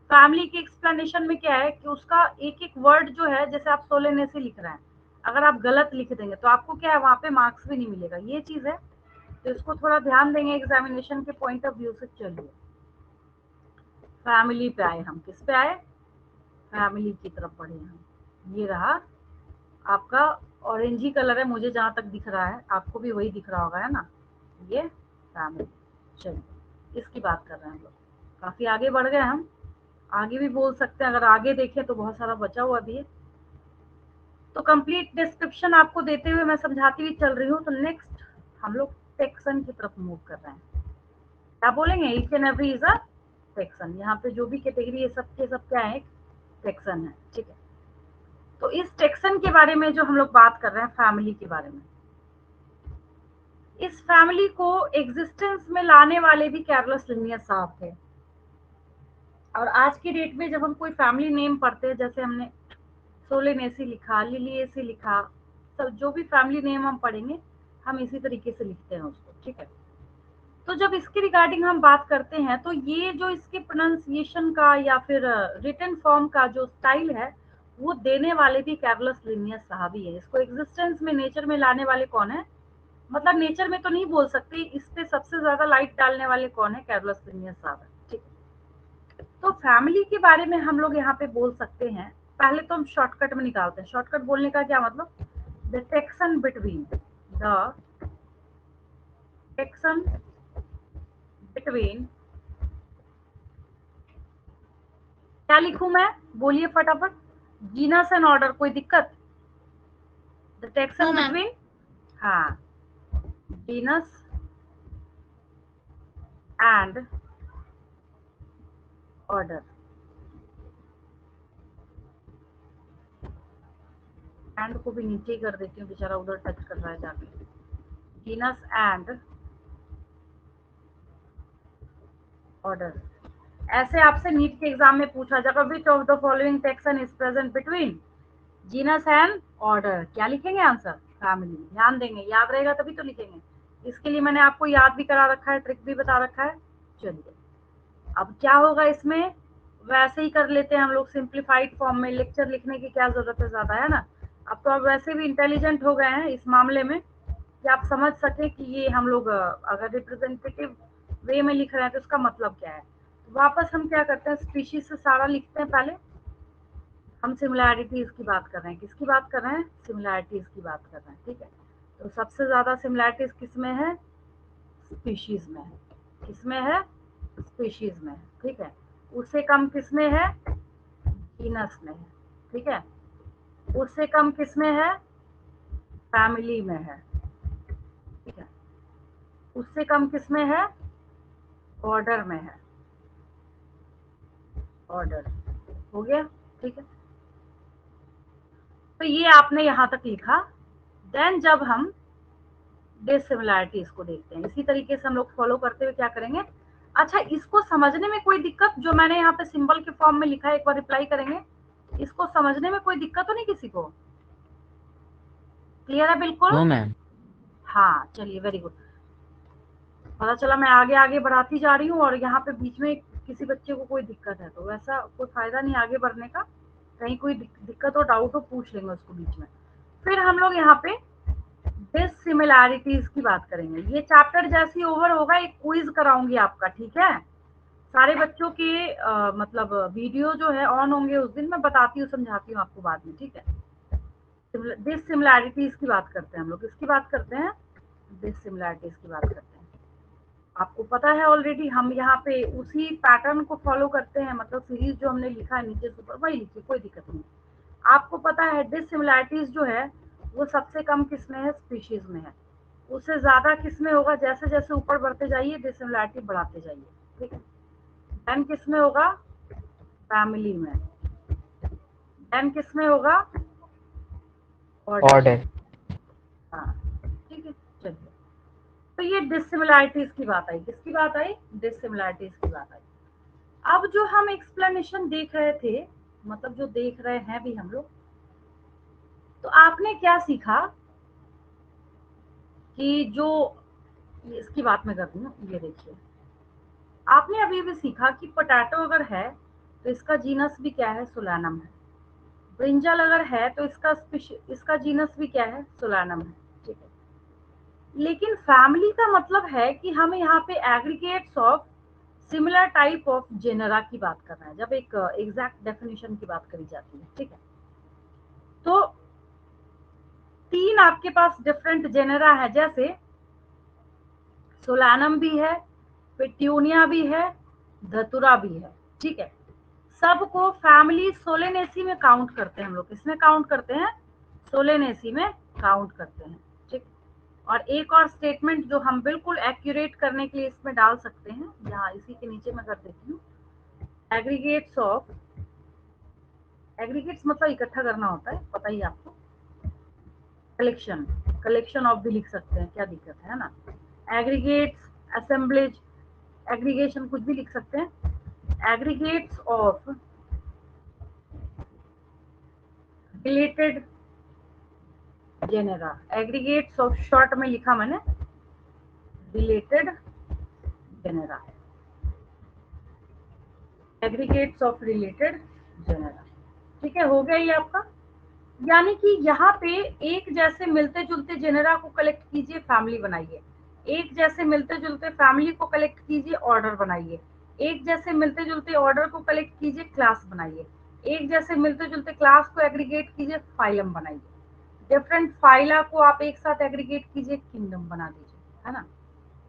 फैमिली के एक्सप्लेनेशन में क्या है कि उसका एक एक वर्ड जो है, जैसे आप सोलेने से लिख रहे हैं, अगर आप गलत लिख देंगे तो आपको क्या है वहां पे मार्क्स भी नहीं मिलेगा, ये चीज है। तो इसको थोड़ा ध्यान देंगे एग्जामिनेशन के पॉइंट ऑफ व्यू से। चलिए फैमिली पे आए, हम किस पे आए, फैमिली की तरफ बढ़े हम। ये रहा आपका ऑरेंजी कलर है, मुझे जहां तक दिख रहा है, आपको भी वही दिख रहा होगा, है ना, ये फैमिली। चलिए इसकी बात कर रहे हैं हम लोग। काफी आगे बढ़ गए हम, आगे भी बोल सकते हैं, अगर आगे देखें तो बहुत सारा बचा हुआ भी है। तो कंप्लीट डिस्क्रिप्शन आपको देते हुए मैं समझाती हुई चल रही हूँ। तो नेक्स्ट हम लोग सेक्शन की तरफ मूव कर रहे हैं। क्या बोलेंगे, each and every is a section. यहाँ पे जो भी कैटेगरी है सब के सब क्या है, सेक्शन है, ठीक है। तो इस सेक्शन के बारे में जो हम लोग बात कर रहे हैं, फैमिली के बारे में, इस फैमिली को एग्जिस्टेंस में लाने वाले भी कैरलस लिनियस साहब थे। और आज की डेट में जब हम कोई फैमिली नेम पढ़ते हैं, जैसे हमने सोलेनेसी लिखा, लिलिएसी लिखा, सब जो भी फैमिली नेम हम पढ़ेंगे हम इसी तरीके से लिखते हैं उसको, ठीक है। तो जब इसके रिगार्डिंग हम बात करते हैं तो ये जो इसके प्रोनाउंसिएशन का या फिर रिटन फॉर्म का जो स्टाइल है वो देने वाले भी कैरोलस लिनियस साहब ही है। इसको एग्जिस्टेंस में नेचर में लाने वाले कौन है, मतलब नेचर में तो नहीं बोल सकते, इस पे सबसे ज्यादा लाइट डालने वाले कौन है, कैरोलस लिनियस साहब है। ठीक, तो फैमिली के बारे में हम लोग यहाँ पे बोल सकते हैं। पहले तो हम शॉर्टकट में निकालते हैं। शॉर्टकट बोलने का क्या मतलब, द टेक्सन बिटवीन क्या लिखूं मैं, बोलिए फटाफट, जीनस एंड ऑर्डर, कोई दिक्कत, the taxon No, ma'am. Between, हाँ, जीनस एंड ऑर्डर। एंड को भी नीचे ही कर देती हूँ, बेचारा उधर टच कर रहा है जाके, जीनस एंड ऑर्डर। ऐसे आपसे नीट के एग्जाम में पूछा जाएगा, which of the following taxon is present between genus and order, क्या लिखेंगे आंसर, फैमिली। ध्यान देंगे, याद रहेगा तभी तो लिखेंगे। इसके लिए मैंने आपको याद भी करा रखा है, ट्रिक भी बता रखा है। चलिए अब क्या होगा इसमें, वैसे ही कर लेते हैं हम लोग सिंप्लीफाइड फॉर्म में, लेक्चर लिखने की क्या जरूरत है ज्यादा, है ना। अब तो आप वैसे भी इंटेलिजेंट हो गए हैं इस मामले में कि आप समझ सके कि ये हम लोग अगर रिप्रेजेंटेटिव वे में लिख रहे हैं तो इसका मतलब क्या है। तो वापस हम क्या करते हैं, स्पीशीज से सारा लिखते हैं। पहले हम सिमिलैरिटीज की बात कर रहे हैं, किसकी बात कर रहे हैं, सिमिलैरिटीज की बात कर रहे हैं। ठीक है, तो सबसे ज्यादा सिमिलैरिटीज किसमें है, स्पीशीज में है। किसमें है, स्पीशीज में है। ठीक है, उससे कम किसमें है, जीनस में है। ठीक है, उससे कम किसमें है, फैमिली में है। ठीक है, उससे कम किसमें है, ऑर्डर में है। ऑर्डर हो गया। ठीक है, तो ये आपने यहां तक लिखा। देन जब हम डिसिमिलैरिटीज को देखते हैं, इसी तरीके से हम लोग फॉलो करते हुए क्या करेंगे। अच्छा, इसको समझने में कोई दिक्कत, जो मैंने यहाँ पे सिंबल के फॉर्म में लिखा है, एक बार रिप्लाई करेंगे, इसको समझने में कोई दिक्कत तो नहीं किसी को, क्लियर है बिल्कुल। No ma'am. हाँ चलिए, वेरी गुड। पता चला मैं आगे आगे बढ़ाती जा रही हूँ और यहाँ पे बीच में किसी बच्चे को कोई दिक्कत है, तो वैसा कोई फायदा नहीं आगे बढ़ने का। कहीं कोई दिक्कत हो, डाउट हो, पूछ लेंगे उसको बीच में। फिर हम लोग यहाँ पे डिसिमिलैरिटीज की बात करेंगे। ये चैप्टर जैसे ही ओवर होगा एक क्विज कराऊंगी आपका, ठीक है। सारे बच्चों के मतलब वीडियो जो है ऑन होंगे उस दिन, मैं बताती हूँ, समझाती हूँ आपको बाद में। ठीक है, डिसिमिलैरिटीज की बात करते हैं हम लोग, किसकी बात करते हैं, डिसिमिलैरिटीज की बात करते हैं। आपको पता है ऑलरेडी, हम यहाँ पे उसी पैटर्न को फॉलो करते हैं, मतलब सीरीज जो हमने लिखा है नीचे से ऊपर वही लिखिए, कोई दिक्कत नहीं। आपको पता है डिसिमिलैरिटीज जो है वो सबसे कम किसमें है, स्पीशीज में है। उससे ज्यादा किसमें होगा, जैसे जैसे ऊपर बढ़ते जाइए डिसिमिलैरिटी बढ़ाते जाइए। ठीक है, देन किसमें होगा, फैमिली में। देन किसमें होगा, ऑर्डर। ऑर्डर। हाँ ठीक है, चलिए। तो ये डिसिमिलैरिटीज की बात आई, किसकी बात आई, डिसिमिलैरिटीज की बात आई। अब जो हम एक्सप्लेनेशन देख रहे थे, मतलब जो देख रहे हैं भी हम लोग, तो आपने क्या सीखा कि जो इसकी बात मैं कर रही हूँ, ये देखिए, आपने अभी भी सीखा कि पोटैटो अगर है तो इसका जीनस भी क्या है, सोलानम है। ब्रिंजल अगर है तो इसका जीनस भी क्या है, सोलानम है। ठीक है, लेकिन फैमिली का मतलब है कि हमें यहाँ पे aggregates of similar type of genera की बात कर रहे हैं, जब एक एग्जैक्ट डेफिनेशन की बात करी जाती है। ठीक है, तो तीन आपके पास डिफरेंट जेनरा है, जैसे सोलानम भी है, पिट्यूनिया भी है, धतुरा भी है। ठीक है, सबको फैमिली सोलेनेसी में काउंट करते हैं हम लोग, किसमें काउंट करते हैं, सोलेनेसी में काउंट करते हैं। ठीक, और एक और स्टेटमेंट जो हम बिल्कुल एक्यूरेट करने के लिए इसमें डाल सकते हैं, यहाँ इसी के नीचे मैं कर देती हूँ, एग्रीगेट्स ऑफ, एग्रीगेट्स मतलब इकट्ठा करना होता है, पता ही आपको, कलेक्शन, कलेक्शन ऑफ भी लिख सकते हैं, क्या दिक्कत है ना। एग्रीगेट्स, असेंबलेज, एग्रीगेशन कुछ भी लिख सकते हैं। Aggregates of related genera, aggregates of, short में लिखा मैंने, related genera, aggregates of related genera. ठीक है, हो गया ये आपका। यानी कि यहाँ पे एक जैसे मिलते जुलते जेनेरा को कलेक्ट कीजिए, फैमिली बनाइए। एक जैसे मिलते जुलते फैमिली को कलेक्ट कीजिए, ऑर्डर बनाइए। एक जैसे मिलते जुलते ऑर्डर को कलेक्ट कीजिए, क्लास बनाइए। एक जैसे मिलते जुलते क्लास को एग्रीगेट कीजिए, फाइलम बनाइए। डिफरेंट फाइला को आप एक साथ एग्रीगेट कीजिए, किंगडम बना दीजिए, है ना।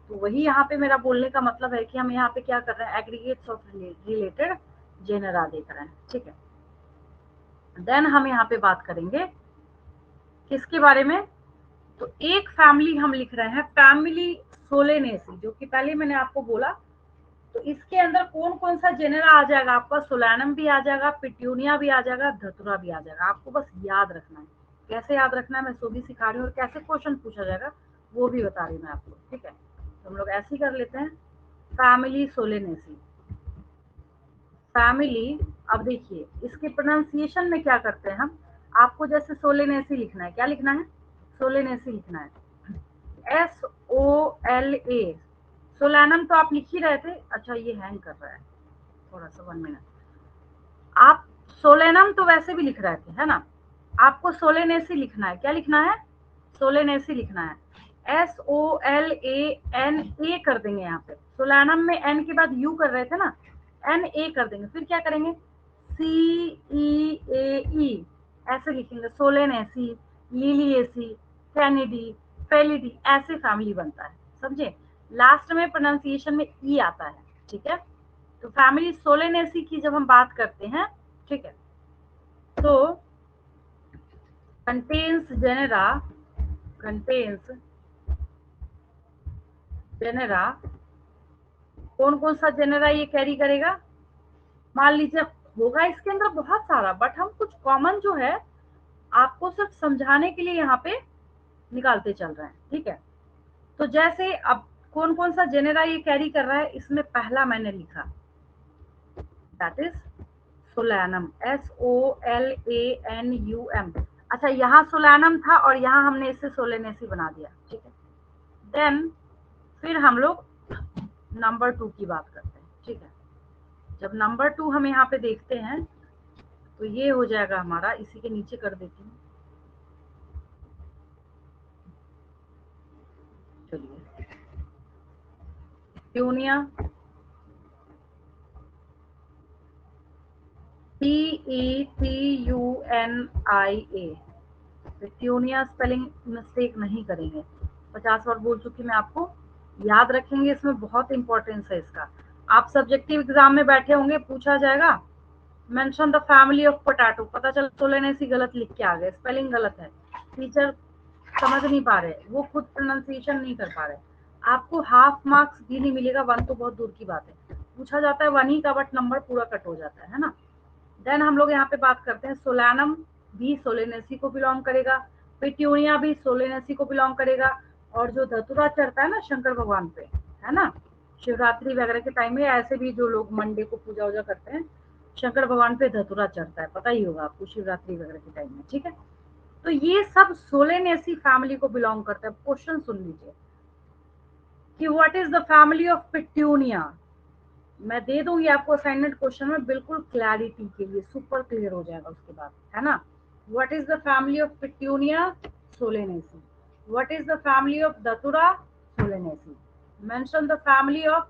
तो वही यहाँ पे मेरा बोलने का मतलब है कि हम यहाँ पे क्या कर रहे हैं, एग्रीगेट्स ऑफ रिलेटेड जेनेरा देख रहे हैं। ठीक है, देन हम यहाँ पे बात करेंगे किसके बारे में। तो एक फैमिली हम लिख रहे हैं, फैमिली सोलेनेसी, जो कि पहले मैंने आपको बोला। तो इसके अंदर कौन कौन सा जेनेरा आ जाएगा आपका, सोलैनम भी आ जाएगा, पिट्यूनिया भी आ जाएगा, धतुरा भी आ जाएगा। आपको बस याद रखना है। कैसे याद रखना है मैं सो भी सिखा रही हूँ, और कैसे क्वेश्चन पूछा जाएगा वो भी बता रही हूँ मैं आपको। ठीक है, तो हम लोग ऐसे ही कर लेते हैं, फैमिली सोलेनेसी, फैमिली। अब देखिए इसके प्रोनाउंसिएशन में क्या करते हैं हम, आपको जैसे सोलेनेसी लिखना है, क्या लिखना है, सोलेनेसी लिखना है, SOLA। सोलैनम तो आप लिख ही रहे थे। अच्छा ये हैंग कर रहा है थोड़ा सा, 1 मिनट। आप सोलेनम तो वैसे भी लिख रहे थे, है ना। आपको सोलेनेसी लिखना है, क्या लिखना है, सोलेनेसी लिखना है। SOLANA कर देंगे यहाँ पे। सोलैनम में एन के बाद यू कर रहे थे ना, NA कर देंगे। फिर क्या करेंगे, CEAE ऐसे लिखेंगे, सोलेनेसी, लिलिएसी, कैनिडी, फेलिडी, ऐसे फैमिली बनता है, समझे। लास्ट में प्रोनाउंसिएशन में ई आता है। ठीक है, तो फैमिली सोलेनेसी की जब हम बात करते हैं, ठीक है, तो कंटेन्स जेनेरा, कौन कौन सा जेनेरा ये कैरी करेगा, मान लीजिए होगा इसके अंदर बहुत सारा, बट हम कुछ कॉमन जो है आपको सिर्फ समझाने के लिए यहाँ पे निकालते चल रहे हैं। ठीक है, तो जैसे अब कौन कौन सा जेनेरा ये कैरी कर रहा है, इसमें पहला मैंने लिखा, दैट इज सोलैनम, SOLANUM। अच्छा यहाँ सोलैनम था और यहाँ हमने इसे सोलेनेसी बना दिया। ठीक है, देन फिर हम लोग नंबर 2 की बात करते हैं। ठीक है, जब नंबर 2 हम यहाँ पे देखते हैं तो ये हो जाएगा हमारा, इसी के नीचे कर देती हूँ, चलिए, ट्यूनिया, TETUNIA। ट्यूनिया स्पेलिंग मिस्टेक नहीं करेंगे, 50 बार बोल चुकी मैं आपको, याद रखेंगे, इसमें बहुत इंपॉर्टेंस है इसका। आप सब्जेक्टिव एग्जाम में बैठे होंगे, पूछा जाएगा mention the family of potato, पता चल सोलेनेसी गलत लिख के आ गए, स्पेलिंग गलत है, टीचर समझ नहीं पा रहे, वो खुद प्रोनाउंसिएशन नहीं कर पा रहे, आपको हाफ मार्क्स भी नहीं मिलेगा, 1 तो बहुत दूर की बात है, पूछा जाता है 1 ही का, बट नंबर पूरा कट हो जाता है ना। देन हम लोग यहाँ पे बात करते हैं, सोलैनम भी सोलेनेसी को बिलोंग करेगा, पिट्यूनिया भी सोलेनेसी को बिलोंग करेगा, और जो धतुरा चढ़ता है ना शंकर भगवान पे, है ना, शिवरात्रि वगैरह के टाइम में, ऐसे भी जो लोग मंडे को पूजा वूजा करते हैं, शंकर भगवान पे धतुरा चढ़ता है, पता ही होगा आपको, शिवरात्रि वगैरह के टाइम में। ठीक है, तो ये सब सोलेनेसी फैमिली को बिलोंग करता है। क्वेश्चन सुन लीजिए कि what is the family of पिट्यूनिया, मैं दे दूंगी आपको असाइनमेंट क्वेश्चन में, बिल्कुल क्लैरिटी के लिए, सुपर क्लियर हो जाएगा उसके बाद, है ना। What is the family of petunia, solanaceae. What is the family of datura, solanaceae. Mention the family of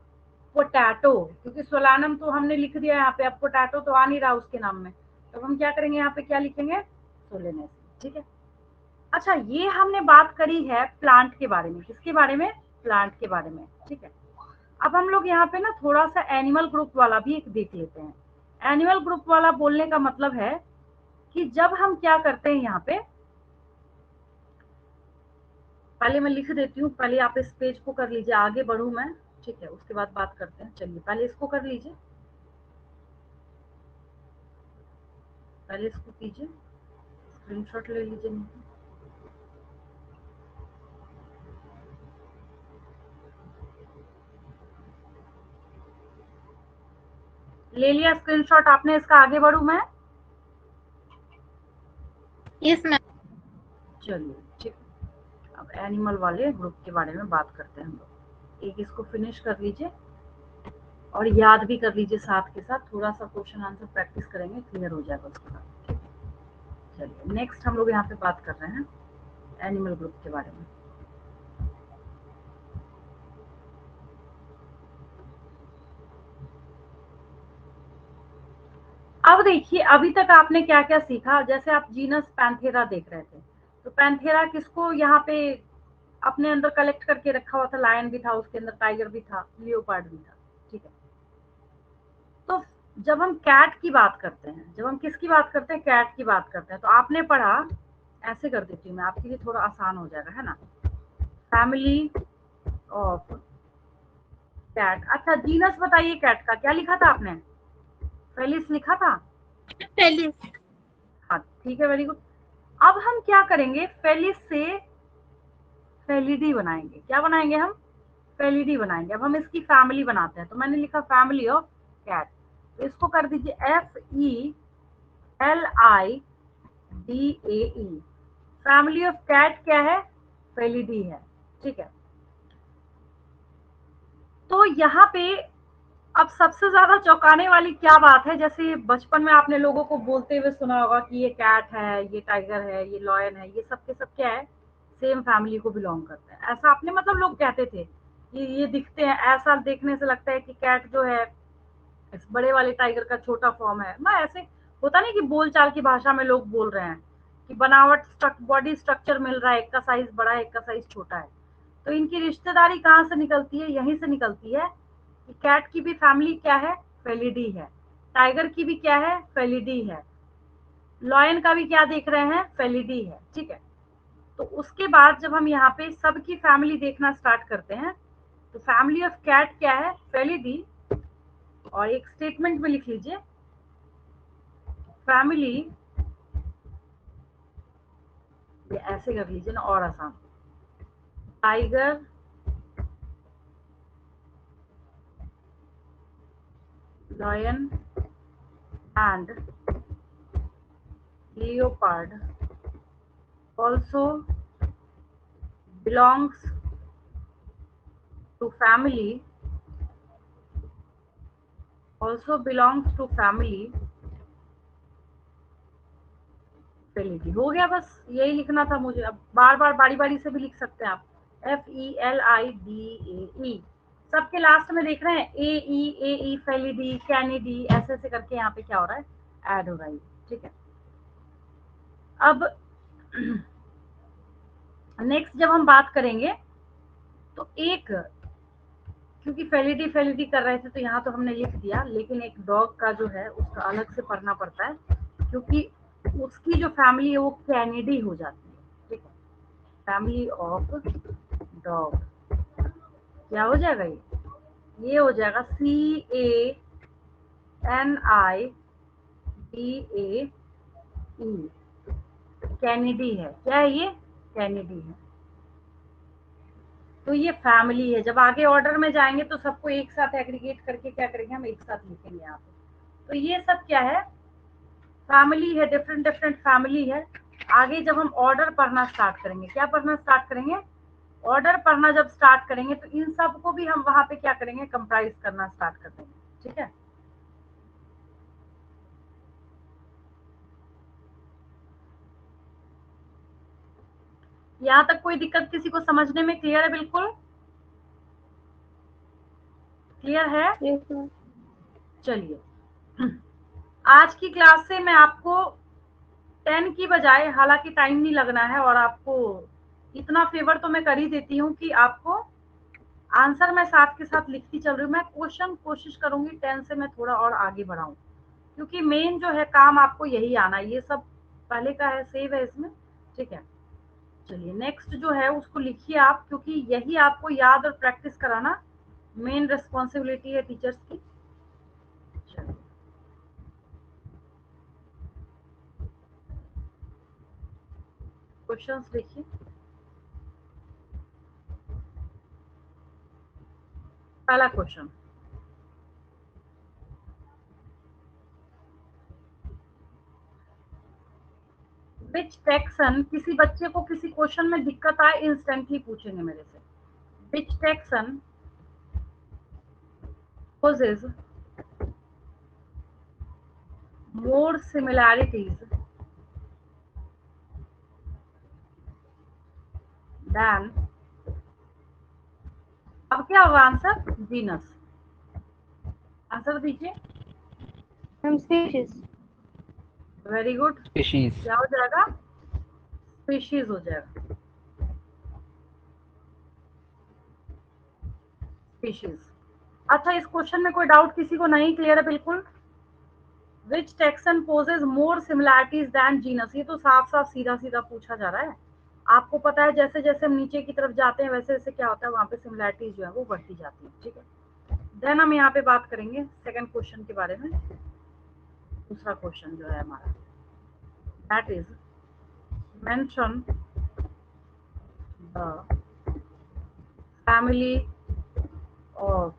potato, क्योंकि सोलानम तो हमने लिख दिया यहाँ पे, अब पोटैटो तो आ नहीं रहा उसके नाम में, तो हम क्या करेंगे, यहाँ पे क्या लिखेंगे, सोलेनेसी। ठीक है, अच्छा ये हमने बात करी है प्लांट के बारे में, किसके बारे में, प्लांट के बारे में। ठीक है, अब हम लोग यहाँ पे ना थोड़ा सा एनिमल ग्रुप वाला भी एक देख लेते हैं। एनिमल ग्रुप वाला बोलने का मतलब है कि जब हम क्या करते हैं यहाँ पे, पहले मैं लिख देती हूँ, पहले आप इस पेज को कर लीजिए, आगे बढ़ू मैं, ठीक है, उसके बाद बात करते हैं। चलिए पहले इसको कर लीजिए, पहले इसको कीजिए, स्क्रीनशॉट ले लीजिए, ले लिया स्क्रीनशॉट आपने इसका, आगे बढ़ू मैं, यस मैम। चलिए ठीक, अब एनिमल वाले ग्रुप के बारे में बात करते हैं हम लोग, एक इसको फिनिश कर लीजिए, और याद भी कर लीजिए साथ के साथ, थोड़ा सा क्वेश्चन आंसर प्रैक्टिस करेंगे, क्लियर हो जाएगा उसके बाद। चलिए नेक्स्ट हम लोग यहाँ पे बात कर रहे हैं एनिमल ग्रुप के बारे में। अब देखिए अभी तक आपने क्या क्या सीखा, जैसे आप जीनस पैंथेरा देख रहे थे, तो पैंथेरा किसको यहाँ पे अपने अंदर कलेक्ट करके रखा हुआ था, लायन भी था उसके अंदर, टाइगर भी था, लियोपार्ड भी था, ठीक है। तो जब हम कैट की बात करते हैं, जब हम किसकी बात करते हैं, कैट की बात करते हैं, तो आपने पढ़ा, ऐसे कर देती हूँ मैं आपके लिए, थोड़ा आसान हो जाएगा, है ना। Family of cat. अच्छा जीनस बताइए कैट का, क्या लिखा था आपने, फेलिस लिखा था। फेलिस। हाँ ठीक है, वेरी गुड। अब हम क्या करेंगे, फेलिस से फेलिडी बनाएंगे। क्या बनाएंगे हम, फेलिडी बनाएंगे। अब हम इसकी फैमिली बनाते हैं, तो मैंने लिखा फैमिली ऑफ कैट, तो इसको कर दीजिए FELIDAE। फैमिली ऑफ कैट क्या है, फेलिडी है, ठीक है। तो यहाँ पे अब सबसे ज्यादा चौंकाने वाली क्या बात है, जैसे बचपन में आपने लोगों को बोलते हुए सुना होगा कि ये कैट है, ये टाइगर है, ये लॉयन है, ये सब के सब क्या है, सेम फैमिली को बिलोंग करते हैं। ऐसा आपने मतलब लोग कहते थे कि ये दिखते हैं, ऐसा देखने से लगता है कि कैट जो है इस बड़े वाले टाइगर का छोटा फॉर्म है ना। ऐसे होता नहीं कि बोलचाल की भाषा में लोग बोल रहे हैं कि बनावट बॉडी स्ट्रक्चर मिल रहा है, एक का साइज बड़ा है, एक का साइज छोटा है। तो इनकी रिश्तेदारी कहाँ से निकलती है, यहीं से निकलती है कि कैट की भी फैमिली क्या है, फेलिडी है, टाइगर की भी क्या है, फेलिडी है, लॉयन का भी क्या देख रहे हैं, फेलिडी है, ठीक है। तो उसके बाद जब हम यहाँ पे सबकी फैमिली देखना स्टार्ट करते हैं, तो फैमिली ऑफ कैट क्या है, फेलिडी। और एक स्टेटमेंट में लिख लीजिए, फैमिली, ये ऐसे कर लीजिए ना और आसान, tiger, lion and leopard also belongs to family, Felidae. हो गया, बस यही लिखना था मुझे। अब बार बार बारी बारी से भी लिख सकते हैं आप, FELIDAE। सबके लास्ट में देख रहे हैं AE फेलिडी, कैनिडी, ऐसे ऐसे करके यहाँ पे क्या हो रहा है, ऐड हो रहा है, ठीक है। अब नेक्स्ट जब हम बात करेंगे तो एक, क्योंकि फेलिडी कर रहे थे तो यहाँ तो हमने लिख दिया, लेकिन एक डॉग का जो है उसका अलग से पढ़ना पड़ता है, क्योंकि उसकी जो फैमिली है वो कैनिडी हो जाती है, ठीक है। फैमिली ऑफ डॉग क्या हो जाएगा, ये हो जाएगा CANIDAE, कैनिडी है। क्या है ये, कैनिडी है। तो ये फैमिली है। जब आगे ऑर्डर में जाएंगे तो सबको एक साथ एग्रीगेट करके क्या करेंगे, हम एक साथ लिखेंगे यहाँ पे। तो ये सब क्या है, फैमिली है, डिफरेंट डिफरेंट फैमिली है। आगे जब हम ऑर्डर पढ़ना स्टार्ट करेंगे, क्या पढ़ना स्टार्ट करेंगे, ऑर्डर पढ़ना जब स्टार्ट करेंगे तो इन सब को भी हम वहां पे क्या करेंगे, कंप्राइज करना स्टार्ट कर देंगे, ठीक है। यहाँ तक कोई दिक्कत किसी को समझने में, क्लियर है, बिल्कुल क्लियर है। चलिए आज की क्लास से मैं आपको 10 की बजाय, हालांकि टाइम नहीं लगना है, और आपको इतना फेवर तो मैं कर ही देती हूँ कि आपको आंसर मैं साथ के साथ लिखती चल रही हूँ। मैं क्वेश्चन कोशिश करूंगी 10 से मैं थोड़ा और आगे बढ़ाऊं, क्योंकि मेन जो है काम आपको यही आना है, ये सब पहले का है, सेव है इसमें, ठीक है। चलिए नेक्स्ट जो है उसको लिखिए आप, क्योंकि यही आपको याद और प्रैक्टिस कराना मेन रिस्पॉन्सिबिलिटी है टीचर्स की। चलिए क्वेश्चंस देखिए। पहला क्वेश्चन, विच टैक्सन, किसी बच्चे को किसी क्वेश्चन में दिक्कत आए इंस्टेंटली पूछेंगे मेरे से, which taxon possess more similarities than, अब क्या होगा आंसर? जीनस। आंसर दीजिए। Ma'am species. Very good. Species. क्या हो जाएगा? स्पीशीज हो जाएगा। स्पीशीज। अच्छा, इस क्वेश्चन में कोई डाउट किसी को नहीं क्लियर है बिल्कुल? विच टेक्सन पोजेज मोर सिमिलैरिटीज दैन जीनस, ये तो साफ साफ सीधा सीधा पूछा जा रहा है। आपको पता है जैसे जैसे हम नीचे की तरफ जाते हैं वैसे वैसे क्या होता है, वहां पे सिमिलैरिटीज जो है वो बढ़ती जाती है। ठीक है, देन हम यहाँ पे बात करेंगे सेकंड क्वेश्चन के बारे में। दूसरा क्वेश्चन जो है हमारा, that is mention the family of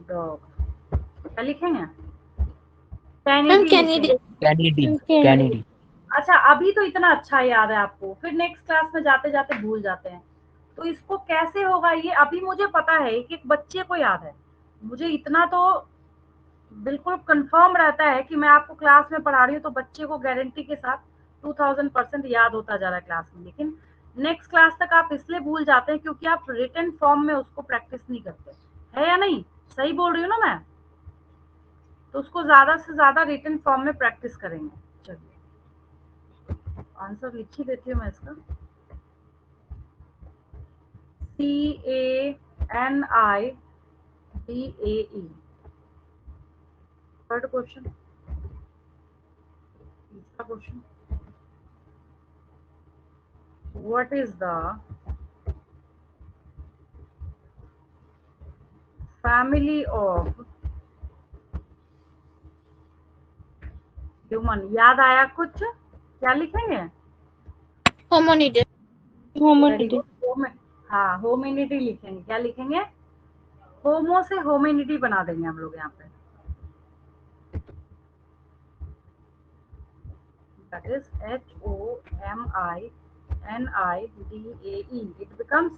dog. क्या लिखेंगे? Ma'am Canidae Canidae. लिखेंगे। Kennedy. कैनिडी। Kennedy. अच्छा, अभी तो इतना अच्छा याद है आपको, फिर नेक्स्ट क्लास में जाते जाते भूल जाते हैं। तो इसको कैसे होगा ये अभी मुझे पता है कि एक बच्चे को याद है। मुझे इतना तो बिल्कुल कंफर्म रहता है कि मैं आपको क्लास में पढ़ा रही हूँ तो बच्चे को गारंटी के साथ 2000% याद होता जा रहा है क्लास में। लेकिन नेक्स्ट क्लास तक आप इसलिए भूल जाते हैं क्योंकि आप रिटन फॉर्म में उसको प्रैक्टिस नहीं करते, है या नहीं? सही बोल रही हूँ ना मैं? तो उसको ज्यादा से ज्यादा रिटन फॉर्म में प्रैक्टिस करेंगे। चलिए आंसर लिख ही देती हूँ मैं इसका। CANIDAE। Third question. तीसरा question, what is the family of human? याद आया कुछ? क्या लिखेंगे? होमोनिडे। Very hominidae. गुड। हाँ, होमिनिटी लिखेंगे। क्या लिखेंगे? होमो से होमिनिटी बना देंगे हम लोग यहाँ पे। That is HOMINIDAE। It becomes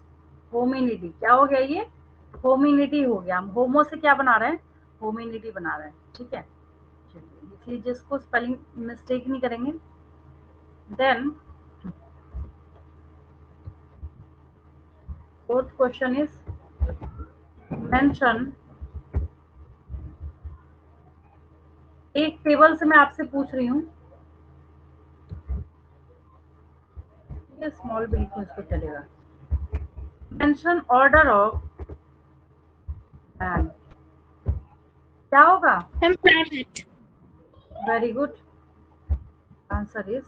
hominidae. क्या हो गया ये? होमिनिटी हो गया। हम होमो से क्या बना रहे हैं? होमिनिटी बना रहे हैं। ठीक है, चलिए लिख लीजिए इसको, स्पेलिंग मिस्टेक नहीं करेंगे। Then fourth question is mention, एक टेबल से मैं आपसे पूछ रही हूँ, ये स्मॉल बिल्कुल इसको चलेगा। Mention order of man. क्या होगा? Ma'am primate. Very good. Answer is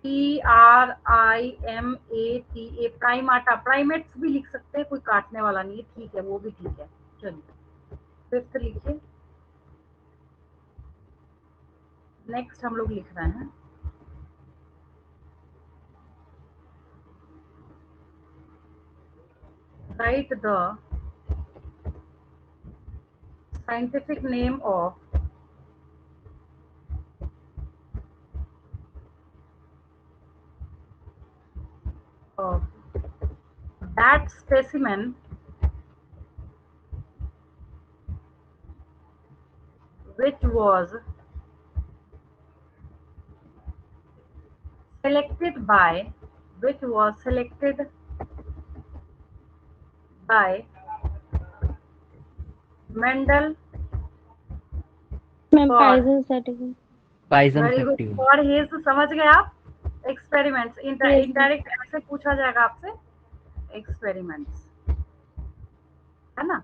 PRIMATA। Primata. Primates भी लिख सकते हैं, कोई काटने वाला नहीं है। ठीक है, वो भी ठीक है। चलिए फिफ्थ लिखिए। नेक्स्ट हम लोग लिख रहे हैं right the scientific name of that specimen which was selected by Mendel ma'am for, pigeon certificate. Poison very good, 51. For his, समझ गए आप? एक्सपेरिमेंट्स। यस। इनडायरेक्ट ऐसे पूछा जाएगा आपसे, एक्सपेरिमेंट्स, है ना?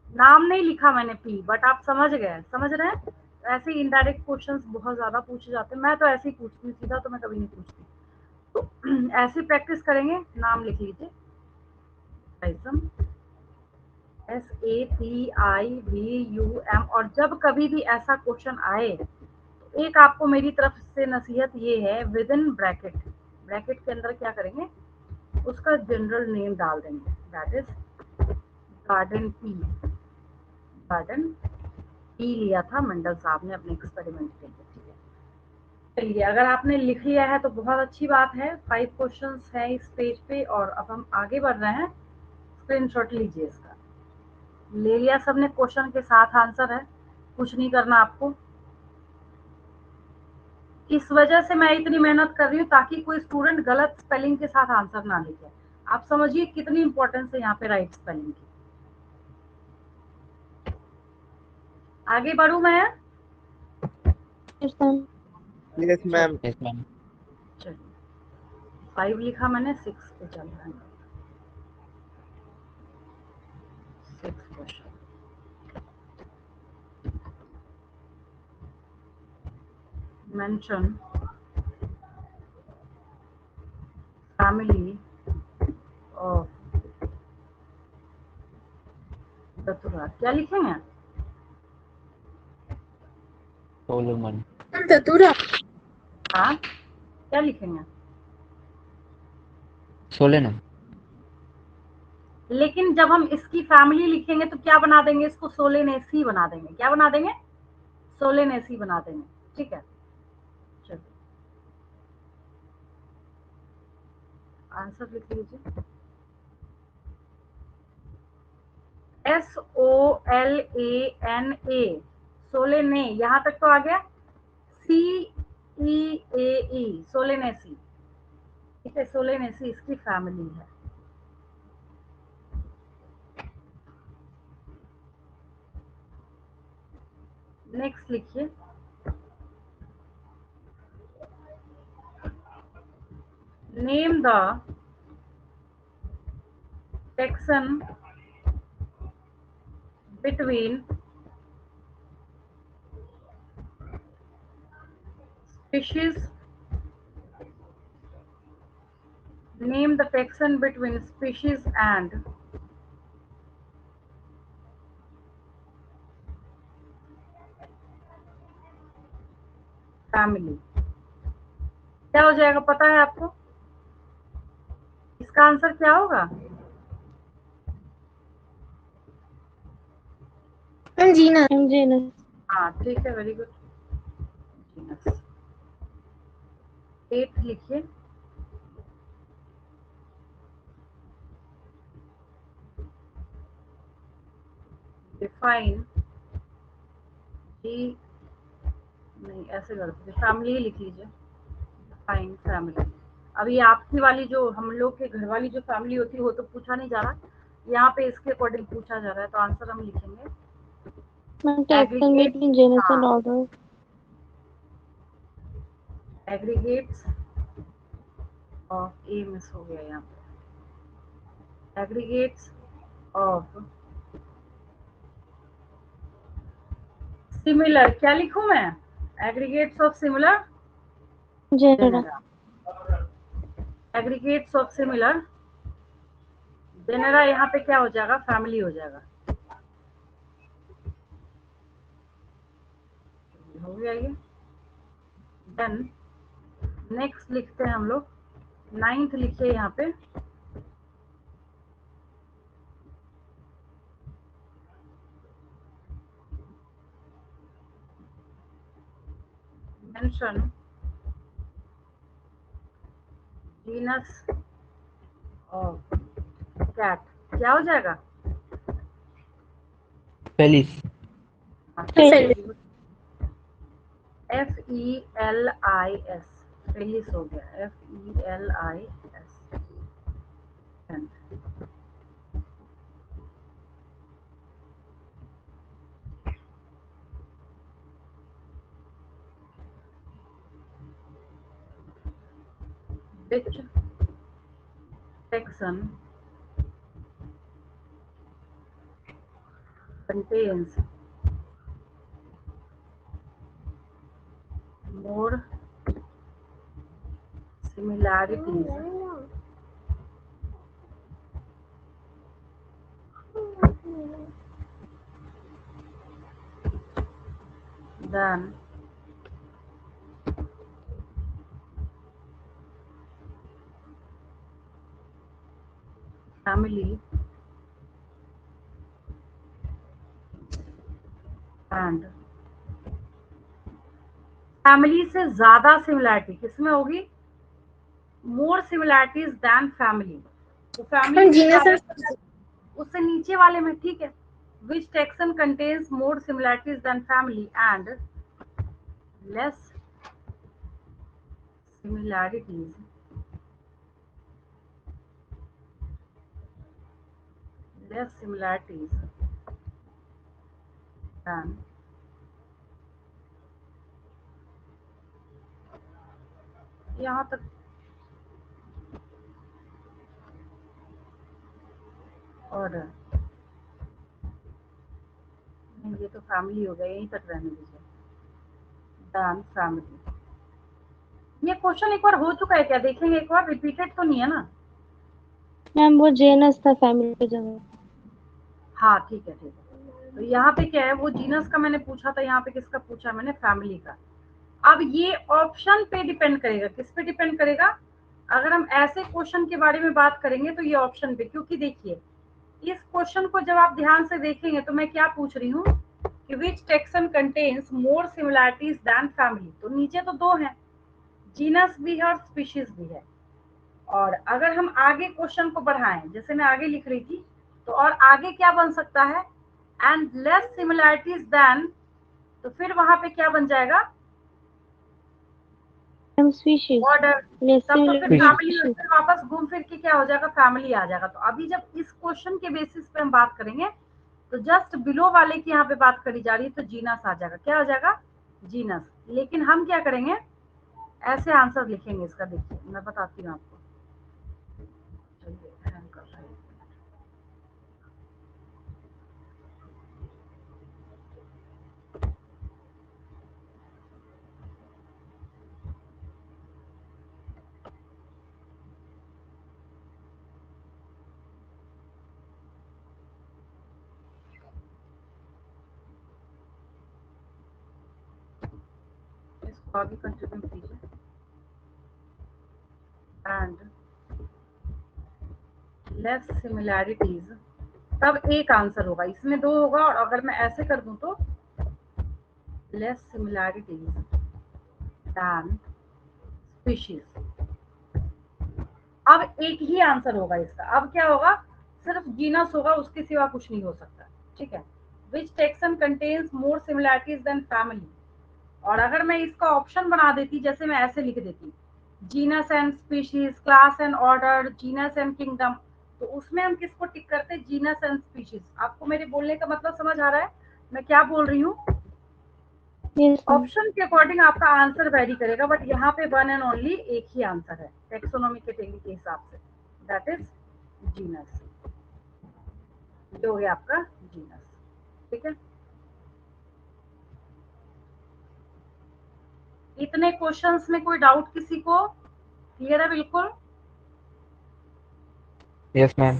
नाम नहीं लिखा मैंने पी, बट आप समझ गए, समझ रहे हैं? ऐसे इनडायरेक्ट क्वेश्चंस बहुत ज्यादा पूछे जाते हैं। मैं तो ऐसे ही पूछती हूँ, सीधा तो मैं कभी नहीं पूछती। तो ऐसी प्रैक्टिस करेंगे। नाम लिख लीजिए, SATIVUM। और जब कभी भी ऐसा क्वेश्चन आए तो एक आपको मेरी तरफ से नसीहत ये है, विद इन ब्रैकेट, ब्रैकेट के अंदर क्या करेंगे, उसका जनरल नेम डाल देंगे। That is garden pea. Garden pea लिया था मेंडल साहब ने अपने एक्सपेरिमेंट के लिए। ठीक है, चलिए अगर आपने लिख लिया है तो बहुत अच्छी बात है। 5 क्वेश्चंस हैं इस पेज पे और अब हम आगे बढ़ रहे हैं। स्क्रीनशॉट लीजिए इसका। ले लिया सबने, क्वेश्चन के साथ आंसर है, कुछ नहीं करना आपको। इस वजह से मैं इतनी मेहनत कर रही हूँ ताकि कोई स्टूडेंट गलत स्पेलिंग के साथ आंसर ना लिखे। आप समझिए कितनी इंपॉर्टेंस है यहाँ पे राइट स्पेलिंग की। आगे बढ़ू मैं? Yes, ma'am. Yes, ma'am. Yes, ma'am. चलिए 5 लिखा मैंने, 6 पे चल रहा है। 6 क्वेश्चन। Mention family of दतुरा। क्या लिखेंगे? Solomon. Datura. हाँ, क्या लिखेंगे? Solenum. लेकिन जब हम इसकी फैमिली लिखेंगे तो क्या बना देंगे? इसको सोलेनेसी बना देंगे। क्या बना देंगे? सोलेनेसी बना देंगे। ठीक है, चलिए आंसर लिख लीजिए। SOLANA, सोलेने, यहाँ तक तो आ गया। CEAE, Solanaceae. ठीक है, सोलेनेसी इसकी फैमिली है। नेक्स्ट लिखिए। Name the taxon between species. Name the taxon between species and family. क्या हो जाएगा पता है आपको? इसका आंसर क्या होगा? Genus. Genus. हाँ ठीक है, वेरी गुड। 8 लिखिए। डिफाइन जी, नहीं ऐसे करते, फैमिली लिख लीजिए। Define family. अभी आपकी वाली जो हम लोग के घर वाली जो फैमिली होती है वो तो पूछा नहीं जा रहा, यहाँ पे इसके अकॉर्डिंग पूछा जा रहा है, तो आंसर हम लिखेंगे Taxon between genus and order. Aggregates of, A miss हो गया यहाँ पे। एग्रीगेट्स ऑफ सिमिलर, क्या लिखूं मैं? Aggregates of similar Genera. Aggregates of similar genera, यहाँ पे क्या हो जाएगा? फैमिली हो जाएगा। हो गया ये। देन नेक्स्ट लिखते हैं हम लोग। 9th लिखिए यहाँ पे। Mention genus of cat. क्या हो जाएगा? Felis. Felis. FELIS, फेलिस हो गया। FELIS। Which taxon contains more similarities than family and family से ज्यादा सिमिलैरिटी किसमें होगी? मोर सिमिलैरिटीज देन फैमिली। तो फैमिली Genus and उससे नीचे वाले में, ठीक है, which taxon contains more similarities than family and less similarities than यहाँ तक ऑर्डर, नहीं ये तो फैमिली हो गया, यहीं तक रहने दीजिए, दान फैमिली। ये क्वेश्चन एक बार हो चुका है क्या, देखेंगे एक बार, रिपीटेड तो नहीं है ना? मैम वो जेनस था फैमिली पे जगह। हाँ ठीक है ठीक है। तो यहाँ पे क्या है, वो जीनस का मैंने पूछा था, यहाँ पे किसका पूछा मैंने, फैमिली का। अब ये ऑप्शन पे डिपेंड करेगा, किस पे डिपेंड करेगा? अगर हम ऐसे क्वेश्चन के बारे में बात करेंगे तो ये ऑप्शन पे, क्योंकि देखिए इस क्वेश्चन को जब आप ध्यान से देखेंगे तो मैं क्या पूछ रही हूँ कि which taxon contains more similarities than family. तो नीचे तो दो हैं, जीनस भी है और स्पीशीज भी है। और अगर हम आगे क्वेश्चन को बढ़ाएं, जैसे मैं आगे लिख रही थी, तो और आगे क्या बन सकता है, एंड लेस सिमिलैरिटीज दैन, तो फिर वहां पे क्या बन जाएगा, स्पीशीज। ऑर्डर। लेस तब तो फिर Species. Family, similarities. फिर वापस घूम फिर के क्या हो जाएगा, फैमिली आ जाएगा। तो अभी जब इस क्वेश्चन के बेसिस पे हम बात करेंगे तो जस्ट बिलो वाले की यहाँ पे बात करी जा रही है, तो जीनस आ जाएगा, क्या आ जाएगा, जीनस। लेकिन हम क्या करेंगे, ऐसे आंसर लिखेंगे इसका, देखिए मैं बताती हूँ आपको। चलिए हैंग कर रहा है। इसको आगे कंटिन्यू कीजिए। एंड लेस सिमिलैरिटीज, तब एक आंसर होगा, इसमें दो होगा, और अगर मैं ऐसे कर दूं तो लेस सिमिलैरिटीज दैन स्पीशीज। अब एक ही आंसर होगा इसका, अब क्या होगा, सिर्फ जीनस होगा, उसके सिवा कुछ नहीं हो सकता, ठीक है। Which taxon contains more similarities than family. और अगर मैं इसका ऑप्शन बना देती, जैसे मैं ऐसे लिख देती, genus and species, class and order, genus and kingdom, तो उसमें हम किसको टिक करते, जीनस एंड स्पीशीज। आपको मेरे बोलने का मतलब समझ आ रहा है मैं क्या बोल रही हूँ? ऑप्शन के अकॉर्डिंग आपका आंसर वेरी करेगा, बट यहाँ पे वन एंड ओनली एक ही आंसर है टेक्सोनॉमी कैटेगरी के हिसाब से, दैट इज जीनस। ये हो गया आपका जीनस, ठीक है। इतने क्वेश्चंस में कोई डाउट किसी को, क्लियर है बिल्कुल? Yes, ma'am.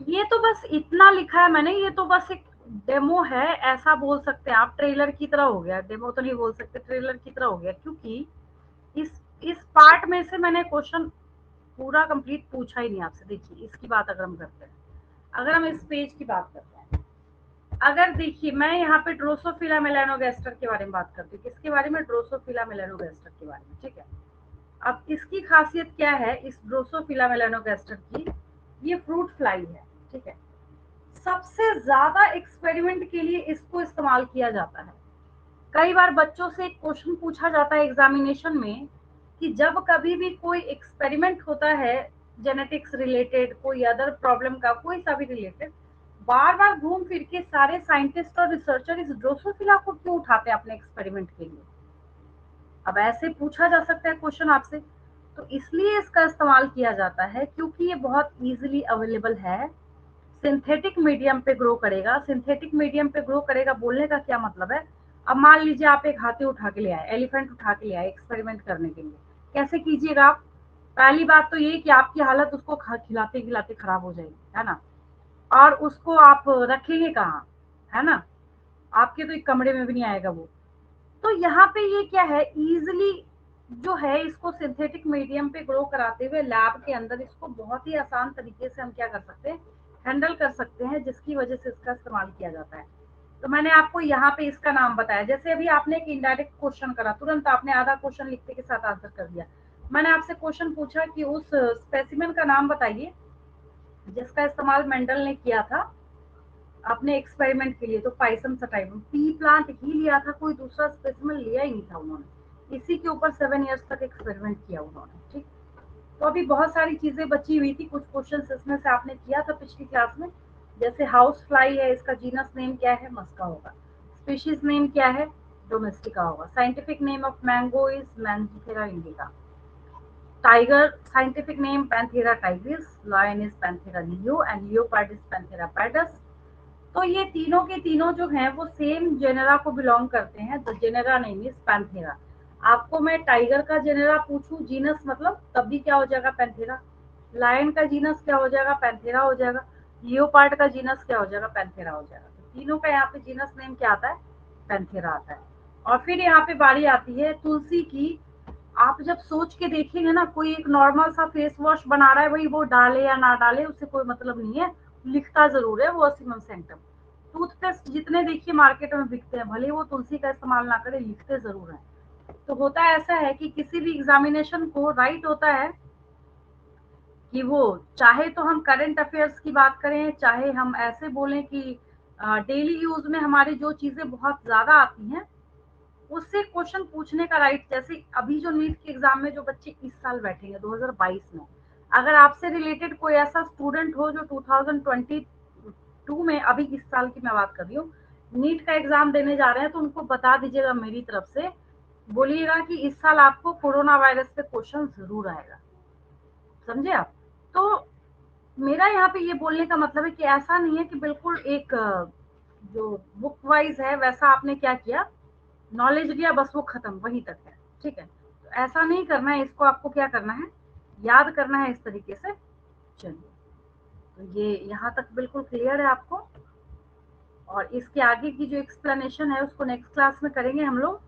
ये तो बस इतना लिखा है मैंने, ये तो बस एक डेमो है, ऐसा बोल सकते हैं आप, ट्रेलर की तरह हो गया, डेमो तो नहीं बोल सकते, ट्रेलर की तरह हो गया, क्योंकि इस पार्ट में से मैंने क्वेश्चन पूरा कंप्लीट पूछा ही नहीं आपसे। देखिए इसकी बात अगर हम करते हैं, अगर हम इस पेज की बात करते हैं, अगर देखिए मैं यहाँ पे ड्रोसोफिला मेलानोगास्टर के बारे में बात करती हूँ, किसके बारे में, ड्रोसोफिला मेलानोगास्टर के बारे में, ठीक है। अब इसकी खासियत क्या है इस ड्रोसोफिला मेलानोगास्टर की, ये फ्रूट फ्लाई है, ठीक है। सबसे ज्यादा एक्सपेरिमेंट के लिए इसको इस्तेमाल किया जाता है। कई बार बच्चों से एक क्वेश्चन पूछा जाता है एग्जामिनेशन में कि जब कभी भी कोई एक्सपेरिमेंट होता है जेनेटिक्स रिलेटेड, कोई अदर प्रॉब्लम का, कोई सा भी रिलेटेड, बार बार घूम फिर के सारे साइंटिस्ट और रिसर्चर इस ड्रोसोफिला को क्यों उठाते हैं अपने एक्सपेरिमेंट के लिए? अब ऐसे पूछा जा सकता है क्वेश्चन आपसे, तो इसलिए इसका इस्तेमाल किया जाता है क्योंकि ये बहुत इजीली अवेलेबल है, सिंथेटिक मीडियम पे ग्रो करेगा। सिंथेटिक मीडियम पे ग्रो करेगा बोलने का क्या मतलब है, अब मान लीजिए आप एक हाथी उठा के ले आए, एलिफेंट उठा के ले आए एक्सपेरिमेंट करने के लिए, कैसे कीजिएगा आप? पहली बात तो ये कि आपकी हालत उसको खिलाते खिलाते खराब हो जाएगी, है ना, और उसको आप रखेंगे कहाँ, है ना, आपके तो एक कमरे में भी नहीं आएगा वो। तो यहाँ पे ये क्या है, इजिली जो है इसको सिंथेटिक मीडियम पे ग्रो कराते हुए लैब के अंदर इसको बहुत ही आसान तरीके से हम क्या कर सकते हैं, हैंडल कर सकते हैं, जिसकी वजह से इसका इस्तेमाल किया जाता है। तो मैंने आपको यहाँ पे इसका नाम बताया, जैसे अभी आपने एक इनडायरेक्ट क्वेश्चन करा, तुरंत आपने आधा क्वेश्चन लिखते के साथ आंसर कर दिया। मैंने आपसे क्वेश्चन पूछा कि उस स्पेसिमेन का नाम बताइए, जिसका इस्तेमाल मेंडल ने किया था अपने एक्सपेरिमेंट के लिए, तो पाइसम सटाइवम पी प्लांट ही लिया था, कोई दूसरा स्पेसिमेन लिया ही नहीं था उन्होंने। इसी के ऊपर 7 इयर्स तक एक्सपेरिमेंट किया उन्होंने। ठीक, तो अभी बहुत सारी चीजें बची हुई थी, कुछ क्वेश्चंस इसमें से आपने किया था पिछली क्लास में। जैसे हाउस फ्लाई है, इसका जीनस नेम क्या है, मस्का होगा। स्पीशीज नेम क्या है, डोमेस्टिका होगा। Scientific name of mango is mangifera indica. Tiger scientific name panthera tigris. Lion is panthera leo and leopard is panthera pardus. तो ये तीनों के तीनों जो हैं वो सेम जेनेरा को बिलोंग करते हैं। The genera name is Panthera. आपको मैं टाइगर का जेनेरा पूछूं, जीनस मतलब, तब भी क्या हो जाएगा, पैंथेरा। लायन का जीनस क्या हो जाएगा, पैंथेरा हो जाएगा। लियोपार्ड का जीनस क्या हो जाएगा, पैंथेरा हो जाएगा। तो तीनों का यहाँ पे जीनस नेम क्या आता है, पैंथेरा आता है। और फिर यहाँ पे बारी आती है तुलसी की। आप जब सोच के देखेंगे ना, कोई एक नॉर्मल सा फेस वॉश बना रहा है, भाई वो डाले या ना डाले उससे कोई मतलब नहीं है, लिखता जरूर है वो असीमम सेंटम। टूथपेस्ट जितने देखिए मार्केट में बिकते हैं, भले वो तुलसी का इस्तेमाल ना करे, लिखते जरूर है। तो होता ऐसा है कि किसी भी एग्जामिनेशन को राइट होता है कि वो, चाहे तो हम करंट अफेयर्स की बात करें, चाहे हम ऐसे बोलें कि डेली यूज में हमारी जो चीजें बहुत ज्यादा आती हैं उससे क्वेश्चन पूछने का राइट। जैसे अभी जो नीट के एग्जाम में जो बच्चे इस साल बैठेंगे 2022 में, अगर आपसे रिलेटेड कोई ऐसा स्टूडेंट हो जो 2022 में, अभी इस साल की मैं बात कर रही हूँ, नीट का एग्जाम देने जा रहे हैं, तो उनको बता दीजिएगा मेरी तरफ से, बोलिएगा कि इस साल आपको कोरोना वायरस पे क्वेश्चन जरूर आएगा। समझे आप? तो मेरा यहाँ पे ये बोलने का मतलब है कि ऐसा नहीं है कि बिल्कुल एक जो बुक वाइज है वैसा आपने क्या किया, नॉलेज लिया बस वो खत्म वहीं तक है। ठीक है, तो ऐसा नहीं करना है, इसको आपको क्या करना है, याद करना है इस तरीके से। चलिए, तो ये यहाँ तक बिल्कुल क्लियर है आपको। और इसके आगे की जो एक्सप्लेनेशन है उसको नेक्स्ट क्लास में करेंगे हम लोग।